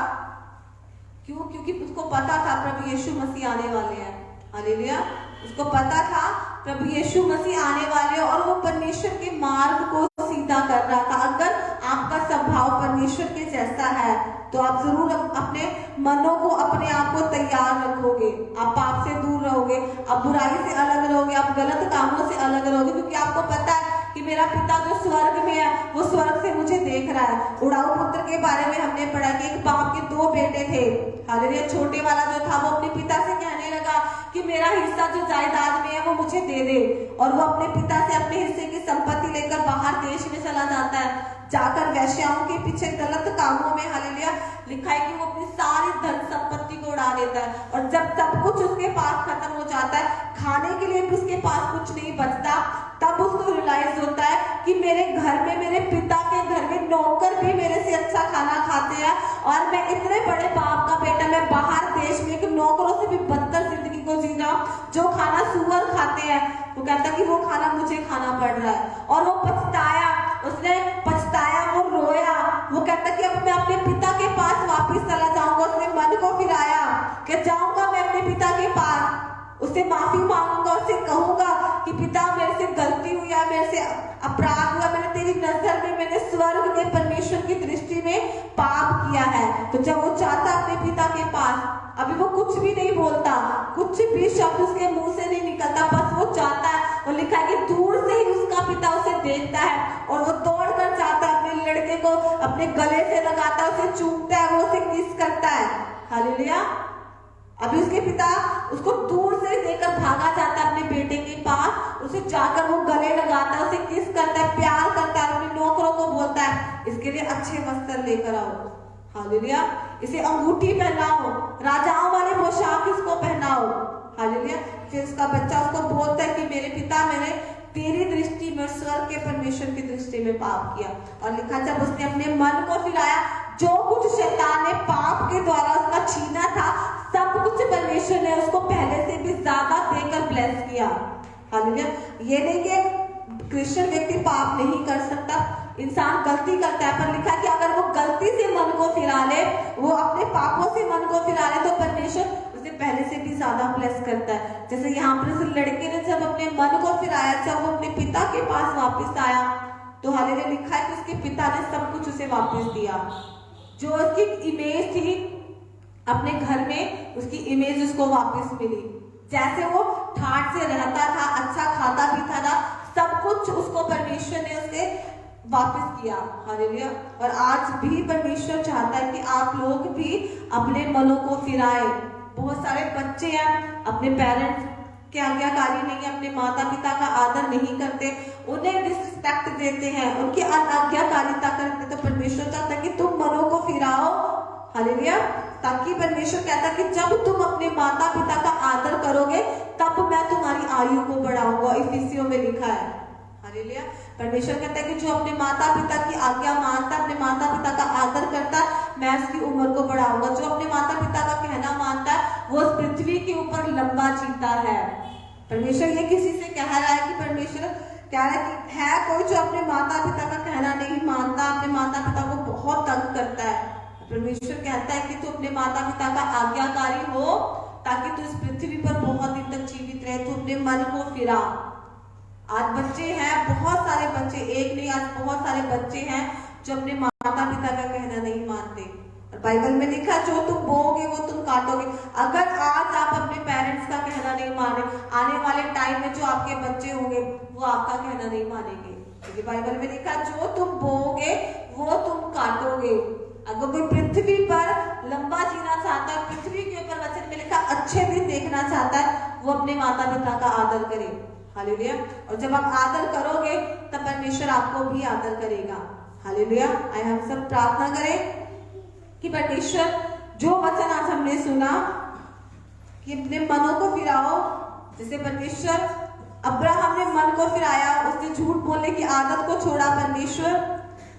क्यों? क्योंकि उसको पता था प्रभु यीशु मसीह आने वाले हैं। हालेलुया। उसको पता था प्रभु यीशु मसीह आने वाले और वो परमेश्वर के मार्ग को सीधा कर रहा था। अगर आपका स्वभाव परमेश्वर के जैसा है तो आप जरूर अपने मनों को, अपने आप को तैयार रखोगे, आप पाप से दूर रहोगे, आप बुराई से अलग रहोगे, आप गलत कामों से अलग रहोगे, क्योंकि आपको पता है कि मेरा पिता जो स्वर्ग में है वो स्वर्ग से मुझे देख रहा है। उड़ाऊ पुत्र के बारे में हमने पढ़ा कि एक बाप के 2 बेटे थे। हालेलुया। छोटे वाला जो था वो अपने पिता से कहने लगा कि मेरा हिस्सा जो जायदाद में है वो मुझे दे दे, और वो अपने पिता से अपने हिस्से की संपत्ति लेकर बाहर देश में चला जाता है, जाकर वैश्याओं के पीछे गलत कामों में। हालेलुया। लिखा है कि वो अपनी सारी धन संपत्ति को उड़ा देता है, और जब सब कुछ उसके पास खत्म हो जाता है, खाने के लिए भी उसके पास कुछ नहीं बचता, तब उसको रियलाइज होता है कि मेरे घर में, मेरे पिता के घर में नौकर भी मेरे से अच्छा खाना खाते हैं, और मैं इतने बड़े बाप का बेटा, मैं बाहर देश में एक नौकरों से भी बदतर जिंदगी को जी रहा हूं, जो खाना सुअर खाते हैं। वो कहता कि वो खाना मुझे खाना पड़ रहा है, और वो पछताया, उसने पछताया, वो रोया। वो कहता कि अब मैं अपने पिता के पास वापस चला जाऊंगा। उसने मन को फिराया कि जाऊंगा मैं अपने पिता के पास, उससे माफी मांगूंगा, उससे कहूंगा कि पिता मेरे से गलती हुई है, मेरे से अपराध हुआ, मैंने तेरी नजर में, मैंने स्वर्ग के परमेश्वर की दृष्टि में पाप किया है। तो जब वो चाहता अपने पिता के पास, अभी वो कुछ भी नहीं बोलता, कुछ भी शब्द उसके मुंह से नहीं निकलता, बस वो चाहता है। और लिखा है कि दूर से ही उसका पिता उसे देखता है और वो दौड़कर जाता है, अपने लड़के को अपने गले से लगाता है, उसे चूमता है, वो उसे किस करता है। हालेलुया। अभी उसके पिता उसको दूर से देखकर भागा जाता है अपने बेटे के पास, उसे जाकर वो गले लगाता है, उसे किस करता है, प्यार करता है, अपने नौकरों को बोलता है इसके लिए अच्छे वस्त्र लेकर आओ। हालेलुया। इसे अंगूठी पहनाओ, राजाओं वाले पोशाक इसको पहनाओ। हालेलुया। फिर उसका बच्चा उसको बोलता है कि मेरे पिता, मैंने तेरी दृष्टि में, स्वर्ग के परमेश्वर की दृष्टि में पाप किया। और लिखा जब उसने अपने मन को फिराया, जो कुछ शैतान ने पाप के द्वारा उसका छीना था, सब कुछ परमेश्वर ने उसको पहले से भी ज्यादा देकर ब्लेस किया। हालेलुया। ये नहीं कि क्रिश्चियन व्यक्ति पाप नहीं कर सकता, इंसान गलती करता है, पर लिखा कि अगर वो गलती से मन को फिरा ले, वो अपने पापों से मन को फिरा ले, तो परमेश्वर उसे पहले से भी ज्यादा ब्लेस करता है। जैसे यहाँ पर उस लड़के ने जब अपने मन को फिराया, जब वो अपने पिता के पास वापस आया, तो हालेलुया लिखा है कि उसके पिता ने सब कुछ उसे वापस दिया। जो उसकी इमेज थी अपने घर में, उसकी इमेज उसको वापस मिली। जैसे वो ठाट से रहता था, अच्छा खाता पीता था, सब कुछ उसको परमेश्वर ने उसे वापस किया। हालेलुया। और आज भी परमेश्वर चाहता है कि आप लोग भी अपने मनों को फिराएं। बहुत सारे बच्चे हैं अपने पेरेंट्स के आज्ञाकारी नहीं है, अपने माता पिता का आदर नहीं करते, उन्हें डिसरिस्पेक्ट देते हैं, उनकी अनाज्ञाकारिता करते। तो परमेश्वर चाहता है कि तुम मनों को फिराओ। हालेलुया। ताकि परमेश्वर कहता है कि जब तुम अपने माता पिता का आदर करोगे तब मैं तुम्हारी आयु को बढ़ाऊंगा। इफिसियों में लिखा है। हालेलुया। परमेश्वर कहता है कि जो अपने माता पिता की आज्ञा मानता है, अपने माता पिता का आदर करता है, मैं उसकी उम्र को बढ़ाऊंगा। जो अपने माता पिता का कहना मानता है वो इस पृथ्वी के ऊपर लंबा जीता है। परमेश्वर ये किसी से कह रहा है कि परमेश्वर कह रहा है कि है कोई जो अपने माता पिता का कहना नहीं मानता, अपने माता पिता को बहुत तंग करता है। परमेश्वर कहता है कि तू अपने माता पिता का आज्ञाकारी हो ताकि तू इस पृथ्वी पर बहुत दिन तक जीवित रहे। तू अपने मन को फिरा। आज बच्चे हैं, बहुत सारे बच्चे, एक नहीं, आज बहुत सारे बच्चे हैं जो अपने माता पिता का कहना नहीं मानते। और बाइबल में लिखा जो तुम बोओगे वो तुम काटोगे। अगर आज आप अपने पेरेंट्स का कहना नहीं माने, आने वाले टाइम में जो आपके बच्चे होंगे वो आपका कहना नहीं मानेंगे। क्योंकि बाइबल में लिखा जो तुम बोओगे वो तुम काटोगे। अगर कोई पृथ्वी पर लंबा जीना चाहता है, पृथ्वी के ऊपर वचन में लिखा अच्छे दिन देखना चाहता है, वो अपने माता पिता का आदर करे। हालेलुया। और जब आप आदर करोगे तब परमेश्वर आपको भी आदर करेगा। हालेलुया। आइए हम सब प्रार्थना करें कि परमेश्वर जो वचन आज हमने सुना कि अपने मनों को फिराओ, जैसे परमेश्वर अब्राहम ने मन को फिराया, उसने झूठ बोलने की आदत को छोड़ा परमेश्वर,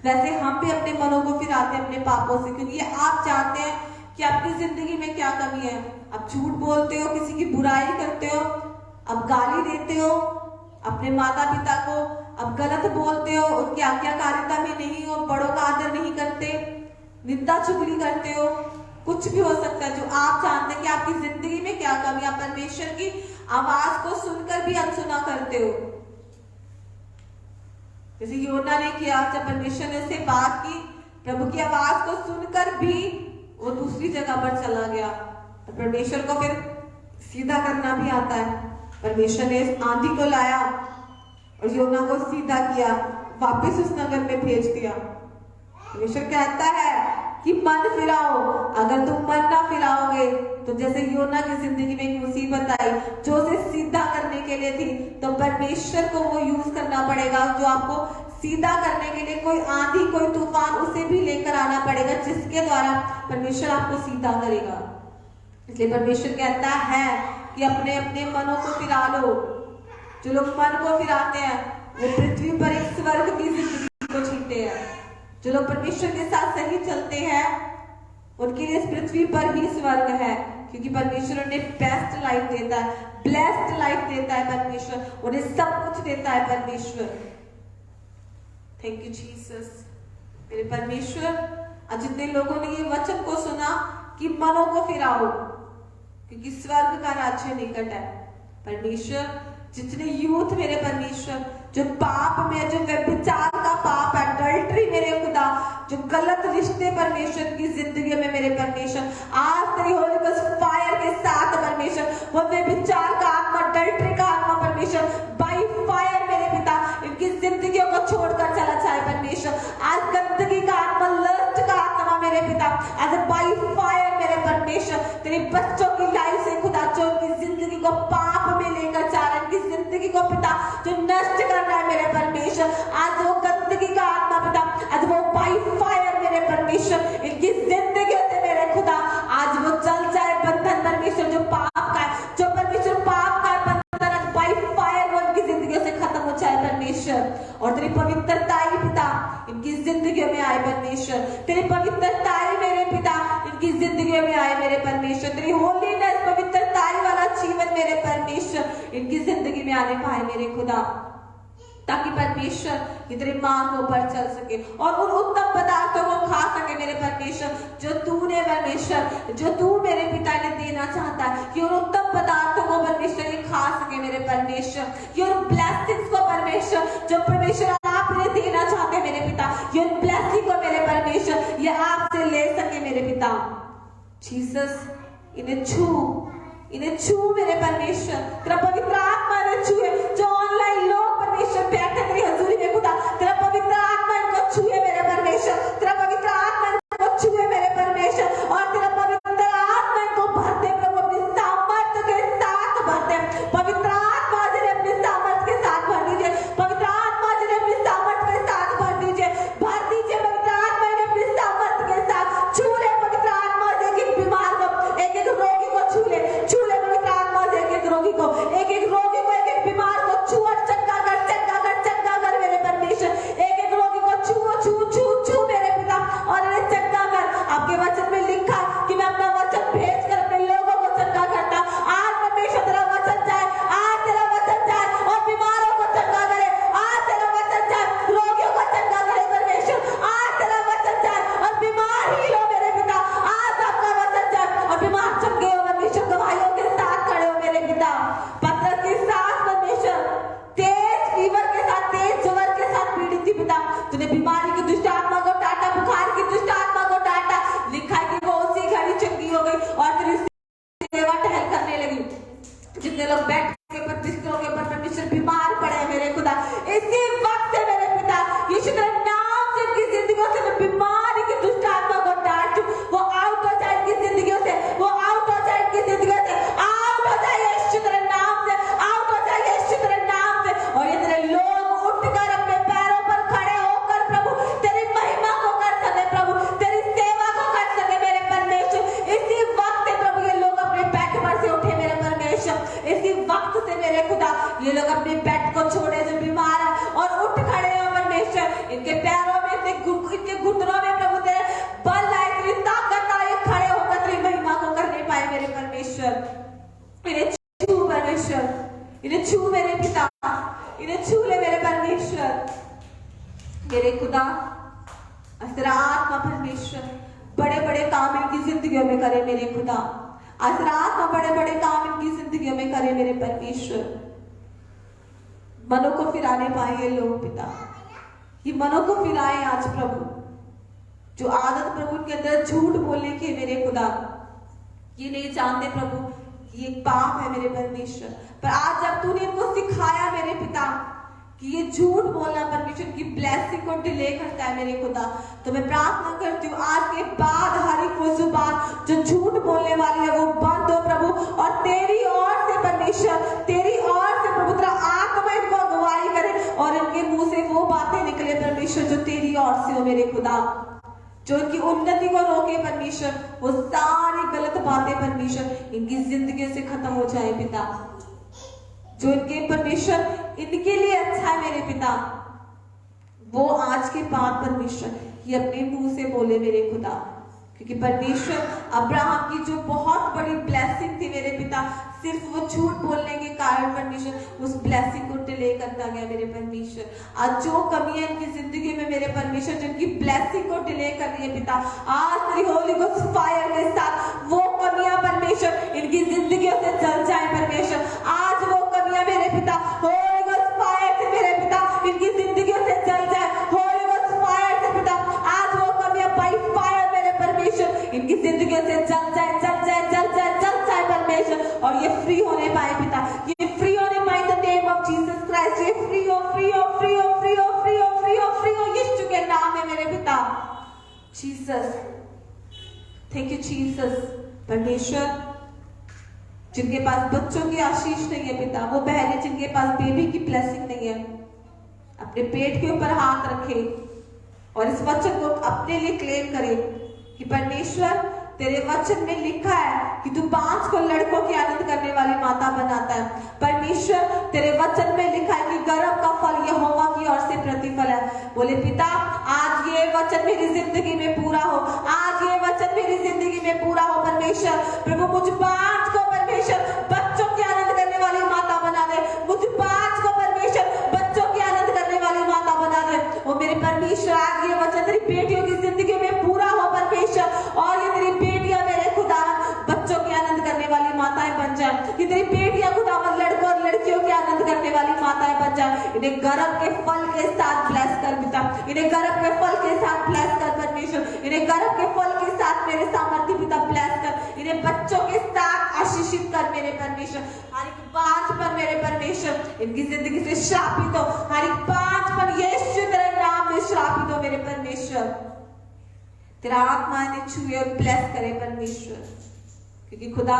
वैसे हम भी अपने मनों को फिराते हैं अपने पापों से, क्योंकि आप जानते हैं कि आपकी जिंदगी में क्या कमी है। आप झूठ बोलते हो, किसी की बुराई करते हो, आप गाली देते हो अपने माता पिता को, आप गलत बोलते हो, उनकी आज्ञाकारिता में नहीं हो, बड़ों का आदर नहीं करते, निंदा चुगली करते हो, कुछ भी हो सकता है जो आप जानते हैं कि आपकी जिंदगी में क्या कमी। आप परमेश्वर की आवाज को सुनकर भी अनसुना करते हो, जैसे योना ने किया। जब परमेश्वर ने उससे बात की, प्रभु की आवाज को सुनकर भी वो दूसरी जगह पर चला गया। तो परमेश्वर को फिर सीधा करना भी आता है। परमेश्वर ने इस आंधी को लाया और योना को सीधा किया, वापस उस नगर में भेज दिया। परमेश्वर कहता है कि मन फिराओ। अगर तुम मन ना फिराओगे तो जैसे योना की जिंदगी में एक मुसीबत आई जो उसे सीधा करने के लिए थी, तो परमेश्वर को वो यूज करना पड़ेगा, जो आपको सीधा करने के लिए कोई आंधी कोई तूफान उसे भी लेकर आना पड़ेगा, जिसके द्वारा परमेश्वर आपको सीधा करेगा। इसलिए परमेश्वर कहता है कि अपने अपने मनों को फिरा लो। जो लोग मन को फिराते हैं वो पृथ्वी पर एक स्वर्ग की जिंदगी को जीते हैं। जो लोग परमेश्वर के साथ सही चलते हैं उनके लिए इस पृथ्वी पर ही स्वर्ग है, क्योंकि परमेश्वर उन्हें बेस्ट लाइफ देता है, ब्लेस्ड लाइफ देता है परमेश्वर, उन्हें सब कुछ देता है परमेश्वर। Thank you Jesus. मेरे परमेश्वर, आज जितने लोगों ने ये वचन को सुना कि मनों को फिराओ क्योंकि स्वर्ग का राज्य निकट है। परमेश्वर, जितने यूथ मेरे परमेश्वर जो पाप में, जो व्यभिचार का पाप है, अडल्ट्री मेरे खुदा, जो गलत रिश्ते परमेश्वर की जिंदगी में मेरे परमेश्वर, आज तेरी होली गॉस्ट फायर के साथ परमेश्वर वो व्यभिचार का आत्मा, अडल्ट्री का आत्मा परमेश्वर बाय फायर मेरे पिता इनकी जिंदगियों को छोड़कर चला जाए परमेश्वर। आज गंदगी का आत्मा, लस्ट का आत्मा मेरे पिता आज बाय फायर मेरे परमेश्वर तेरे बच्चों की लाइफ से खुदा, जो उनकी जिंदगी को पाप में लेकर जा रहे हैं, इनकी जिंदगी को पिता जो नष्ट कर रहा है मेरे परमेश्वर, आज वो गंदगी का आत्मा पिता आज वो बाय फायर मेरे परमेश्वर इनकी जिंदगी से मेरे खुदा आज वो चल जाए बंधन परमेश्वर, जो पाप का है, जो परमेश्वर पाप का बंधन आज बाय फायर वो इनकी जिंदगी से खत्म हो जाए परमेश्वर। और तेरी पवित्रताई पिता इनकी जिंदगी में आए परमेश्वर, तेरी पवित्रताई मेरे पिता इनकी जिंदगी में आए मेरे परमेश्वर, तेरी होलीनेस पवित्रताई वाला जीवन मेरे परमेश्वर इनकी जिंदगी में आने पाए मेरे खुदा, ताकि परमेश्वर ये तेरे मार्गों पर चल सके और उन उत्तम पदार्थों को खा सके मेरे परमेश्वर, जो तूने परमेश्वर, जो तू मेरे पिता ने देना चाहता है, कि उन उत्तम पदार्थों को परमेश्वर ये खा सके मेरे परमेश्वर, कि उन ब्लेसिंग्स को परमेश्वर जो परमेश्वर आप इन्हें देना चाहते हैं मेरे पिता, ये उन ब्लेसिंग को मेरे परमेश्वर ये आपसे ले सके मेरे पिता। जीसस, इन्हें छू मेरे परमेश्वर, तेरा पवित्र आत्मा इन्हें छुए, जो ऑनलाइन लोग परमेश्वर बैठे तेरी हजूरी में खुदा, तेरा पवित्र आत्मा इनको छुए मेरे परमेश्वर, तेरा पवित्र आत्मा इनको छुए मेरे परमेश्वर, और तेरा पवित्र आत्मा इनको भरते प्रभु अपनी सामर्थ्य के साथ भरते, पवित्र आत्मा जिन्हें अपनी सामर्थ्य के साथ भर दीजिए, पवित्र आत्मा जिन्हें अपनी सामर्थ्य के साथ भर दीजिए पवित्र आत्मा इन्हें अपनी सामर्थ्य के साथ छू ले, पवित्र आत्मा एक बीमार को, एक रोगी को छू ले पवित्र आत्मा से, एक रोगी को, एक रोगी को, एक बीमार को छू और चंगा कर मेरे इन्हें छू मेरे पिता, इन्हें छू ले मेरे परमेश्वर। मेरे खुदा आज तेरा आत्मा परमेश्वर बड़े बड़े काम इनकी जिंदगियों में करे मेरे खुदा। आज तेरा आत्मा बड़े बड़े काम इनकी जिंदगियों में करे मेरे परमेश्वर। मनों को फिराने पाए ये लोग पिता, ये मनों को फिराए आज प्रभु। जो आदत प्रभु के अंदर झूठ बोलने की मेरे खुदा, ये नहीं जानते प्रभु कि ये पाप है मेरे परमेश्वर, पर आज जब तूने इनको सिखाया मेरे पिता कि ये झूठ बोलना परमेश्वर की ब्लेसिंग को डिले करता है मेरे खुदा, तो मैं प्रार्थना करती हूँ आज के बाद हर एक वो जुबान जो झूठ बोलने वाली है वो बंद हो प्रभु, और तेरी ओर से परमेश्वर, तेरी ओर से प्रभु तेरा आत्मा इनको अगुवाई करे और इनके मुंह से वो बातें निकले परमेश्वर जो तेरी ओर से हो मेरे खुदा, जो इनकी उन्नति को रोके परमेश्वर। वो सारी गलत बातें परमेश्वर इनकी जिंदगी से खत्म हो जाए पिता। जो इनके परमेश्वर इनके लिए अच्छा है मेरे पिता, वो आज के बाद परमेश्वर ये अपने मुंह से बोले मेरे खुदा। क्योंकि परमेश्वर अब्राहम की जो बहुत बड़ी ब्लेसिंग थी मेरे पिता, सिर्फ वो झूठ बोलने के कारण परमेश्वर उस ब्लेसिंग को डिले करता गया मेरे परमेश्वर। आज जो कमियां इनकी जिंदगी में मेरे परमेश्वर जिनकी ब्लेसिंग को डिले कर रही है पिता, आज तेरी होली गोस्ट फायर के साथ वो कमियां परमेश्वर इनकी जिंदगियों से जल जाए परमेश्वर। आज वो कमियां मेरे पिता होली गोस्ट फायर से मेरे पिता इनकी जिंदगियों से जल जाए, होली गोस्ट फायर से पिता आज वो कमियां बाई फायर मेरे परमेश्वर इनकी जिंदगियों से जल जाए, जल जाए, जल जाए, जल जाए परमेश्वर, और ये फ्री होने पाए पिता, ये फ्री होने पाए the name of Jesus Christ. ये फ्री हो, फ्री हो, फ्री हो, फ्री हो, फ्री हो, फ्री हो, फ्री हो यीशु के नाम में मेरे पिता। Jesus, thank you Jesus. परमेश्वर जिनके पास बच्चों की आशीष नहीं है पिता, वो बहनें जिनके पास बेबी की ब्लेसिंग नहीं है, अपने पेट के ऊपर हाथ रखे और इस वचन को अपने लिए क्लेम करे कि परमेश्वर तेरे वचन में लिखा है कि तू 5 को लड़कों की आनंद करने वाली माता बनाता है। परमेश्वर तेरे वचन में लिखा है कि गर्भ का फल यहोवा की ओर से प्रतिफल है। बोले पिता आज ये वचन मेरी जिंदगी में पूरा हो, आज ये वचन मेरी जिंदगी में पूरा हो परमेश्वर। प्रभु मुझ 5 को परमेश्वर बच्चों की आनंद करने वाली माता बना दे, मुझ 5 को परमेश्वर बच्चों की आनंद करने वाली माता बना दे। वो मेरे परमेश्वर आज ये वचन तेरी बेटियों की जिंदगी में पूरा हो परमेश्वर, और ये तेरी बेटियां मेरे खुदा बच्चों की आनंद करने वाली माताएं बन जाए। ये तेरी बेटियां खुदा लड़कों और लड़कियों की आनंद करने वाली माताएं बन जाए। इन्हें गर्भ के फल के साथ ब्लेस कर पिता, इन्हें गर्भ के फल के साथ ब्लेस कर परमेश्वर, इन्हें गर्भ के फल के साथ मेरे सामर्थ्य पिता ब्लेस कर, इन्हें बच्चों के साथ आशीषित कर मेरे परमेश्वर। हर एक 5 पर मेरे परमेश्वर इनकी जिंदगी से श्रापित हो, हर एक 5 पर यीशु तेरे नाम में श्रापित हो मेरे परमेश्वर। तेरा आत्मा इन्हें छुए और ब्लेस करे परमेश्वर, क्योंकि खुदा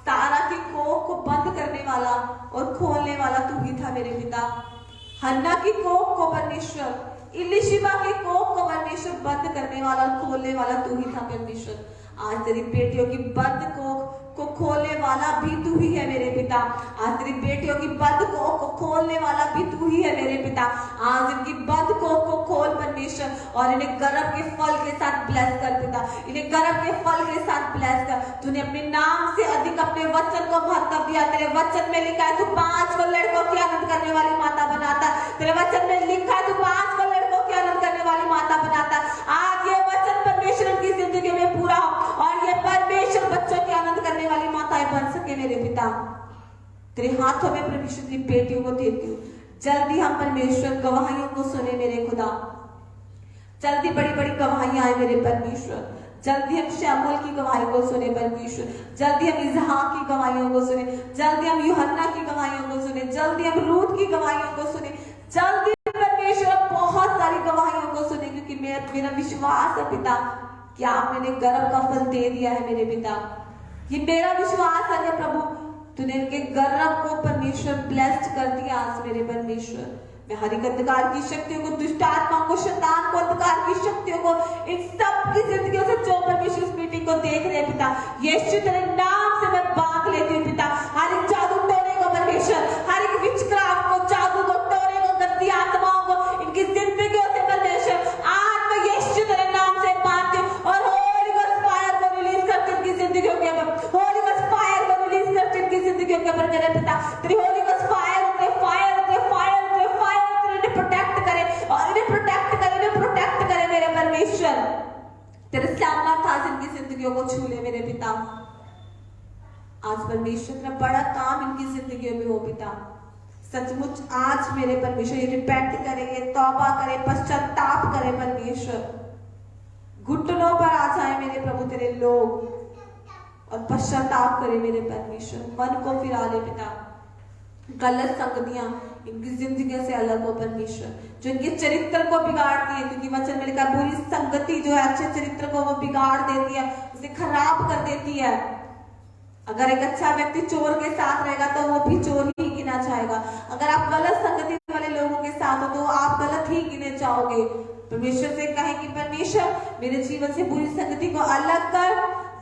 सारा की कोख को बंद करने वाला और खोलने वाला तू ही था मेरे पिता। हन्ना की कोख को परमेश्वर, इलिशिबा की कोख को परमेश्वर बंद करने वाला और खोलने वाला तू ही था परमेश्वर। आज तेरी बेटियों की बंद कोख को खोलने वाला भी तू ही है मेरे पिता। आज तेरी बेटियों की बंद कोख को खोलने वाला भी तू ही है मेरे पिता। आज इनकी बंद कोख को खोल परमेश्वर, और इन्हें गर्भ के फल के साथ ब्लेस कर पिता, इन्हें गर्भ के फल के साथ ब्लेस कर। तूने अपने नाम से अधिक अपने वचन को महत्व दिया। तेरे वचन में लिखा है तू 5 को लड़कों की आनंद करने वाली माता बनाता है। तेरे वचन में लिखा है तू 5 को लड़कों की आनंद करने वाली माता बनाता है। आज ये वचन परमेश्वर की जिंदगी में पूरा हो, और ये परमेश्वर बच्चों की आनंद करने वाली माताएं बन सके मेरे पिता। तेरे हाथों में परमेश्वर की बेटियों को देती हूँ। जल्दी हम परमेश्वर गवाहियों को सुने मेरे खुदा, जल्दी बड़ी बड़ी गवाहियां आए मेरे परमेश्वर। जल्दी हम शमूएल की गवाही को सुने परमेश्वर, जल्दी हम इसहाक की गवाहियों को सुने, जल्दी हम यूहन्ना की गवाहियों को सुने, जल्दी हम रूत की गवाहियों को सुने, जल्दी परमेश्वर बहुत सारी गवाहियों को सुने, क्योंकि मेरा विश्वास है पिता कि आपने गर्भ का फल दे दिया है मेरे पिता। ये मेरा विश्वास है प्रभु, तूने इनके गर्भ को परमेश्वर ब्लेस्ड कर दिया आज मेरे परमेश्वर। मैं हर एक अंधकार की शक्तियों को, दुष्ट आत्मा को, शैतान को, अंधकार की शक्तियों को, इन सब की जिंदगियों से जो परमेश्वर इस मीटिंग को देख रहे हैं पिता, यीशु तेरे नाम से मैं बांध लेती हूँ पिता। हर एक जादू टोने को परमेश्वर, हर एक विचक्राफ्ट को, जादू को, टोने को, गंदी आत्माओं को इनकी जिंदगियों से परमेश्वर आज मैं यीशु तेरे नाम से बांधती हूँ, और होली गोस्ट फायर को रिलीज करती हूँ इनकी जिंदगियों के ऊपर, होली गोस्ट फायर को रिलीज करती हूँ इनकी जिंदगियों के ऊपर मेरे पिता। तेरी होली गोस्ट फायर जिंदगियों को छू ले मेरे पिता। आज परमेश्वर तेरा बड़ा काम इनकी जिंदगियों में हो पिता। सचमुच आज मेरे परमेश्वर ये रिपेंट करेंगे, तौबा करें, पश्चाताप करें परमेश्वर। घुटनों पर आ जाए मेरे प्रभु तेरे लोग और पश्चाताप करें मेरे परमेश्वर। मन को फिरा ले पिता। गलत संगतियां इनकी जिंदगी से अलग हो परमेश्वर, जो इनके चरित्र को बिगाड़ती है, क्योंकि वचन में लिखा बुरी संगति जो है अच्छे चरित्र को वो बिगाड़ देती है, उसे खराब कर देती है। अगर एक अच्छा व्यक्ति चोर के साथ रहेगा तो वो भी चोर ही गिना जाएगा। अगर आप गलत संगति वाले लोगों के साथ हो तो आप गलत ही गिने जाओगे। परमेश्वर से कहें कि परमेश्वर मेरे जीवन से बुरी संगति को अलग कर,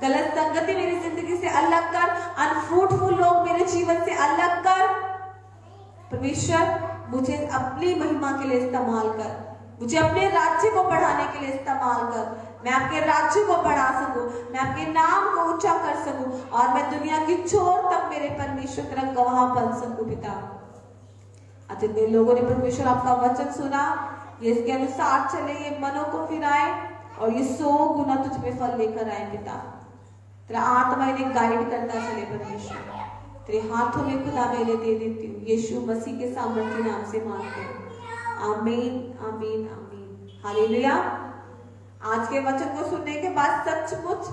गलत संगति मेरी जिंदगी से अलग कर, अनफ्रूटफुल लोग मेरे जीवन से अलग कर। परमेश्वर मुझे अपनी महिमा के लिए इस्तेमाल कर, मुझे अपने राज्य को बढ़ाने के लिए इस्तेमाल कर। मैं आपके राज्य को बढ़ा सकूं, मैं आपके नाम को ऊंचा कर सकूं और मैं दुनिया की छोर तक मेरे परमेश्वर तेरा गवाह बन सकूं पिता। आज जितने लोगों ने परमेश्वर आपका वचन सुना, ये इसके अनुसार चले, ये मनों को फिराए और ये 100 गुना तुझ पे फल लेकर आए पिता। तेरा आत्मा इन्हें गाइड करता चले परमेश्वर। तेरे हाथों में खुदा मैं इन्हें दे देती हूँ, यीशु मसीह के सामर्थ्य नाम से मांगते हैं, आमीन आमीन आमीन। हालेलुया। आज के वचन को सुनने के बाद सचमुच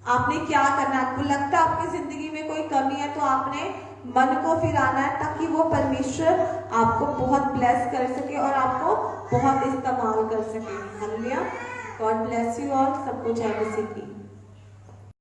आपने क्या करना है? आपको लगता है आपकी जिंदगी में कोई कमी है तो आपने मन को फिराना है, ताकि वो परमेश्वर आपको बहुत ब्लेस कर सके और आपको बहुत इस्तेमाल कर सके। Hallelujah. God bless you all. सबको जय मसीह की।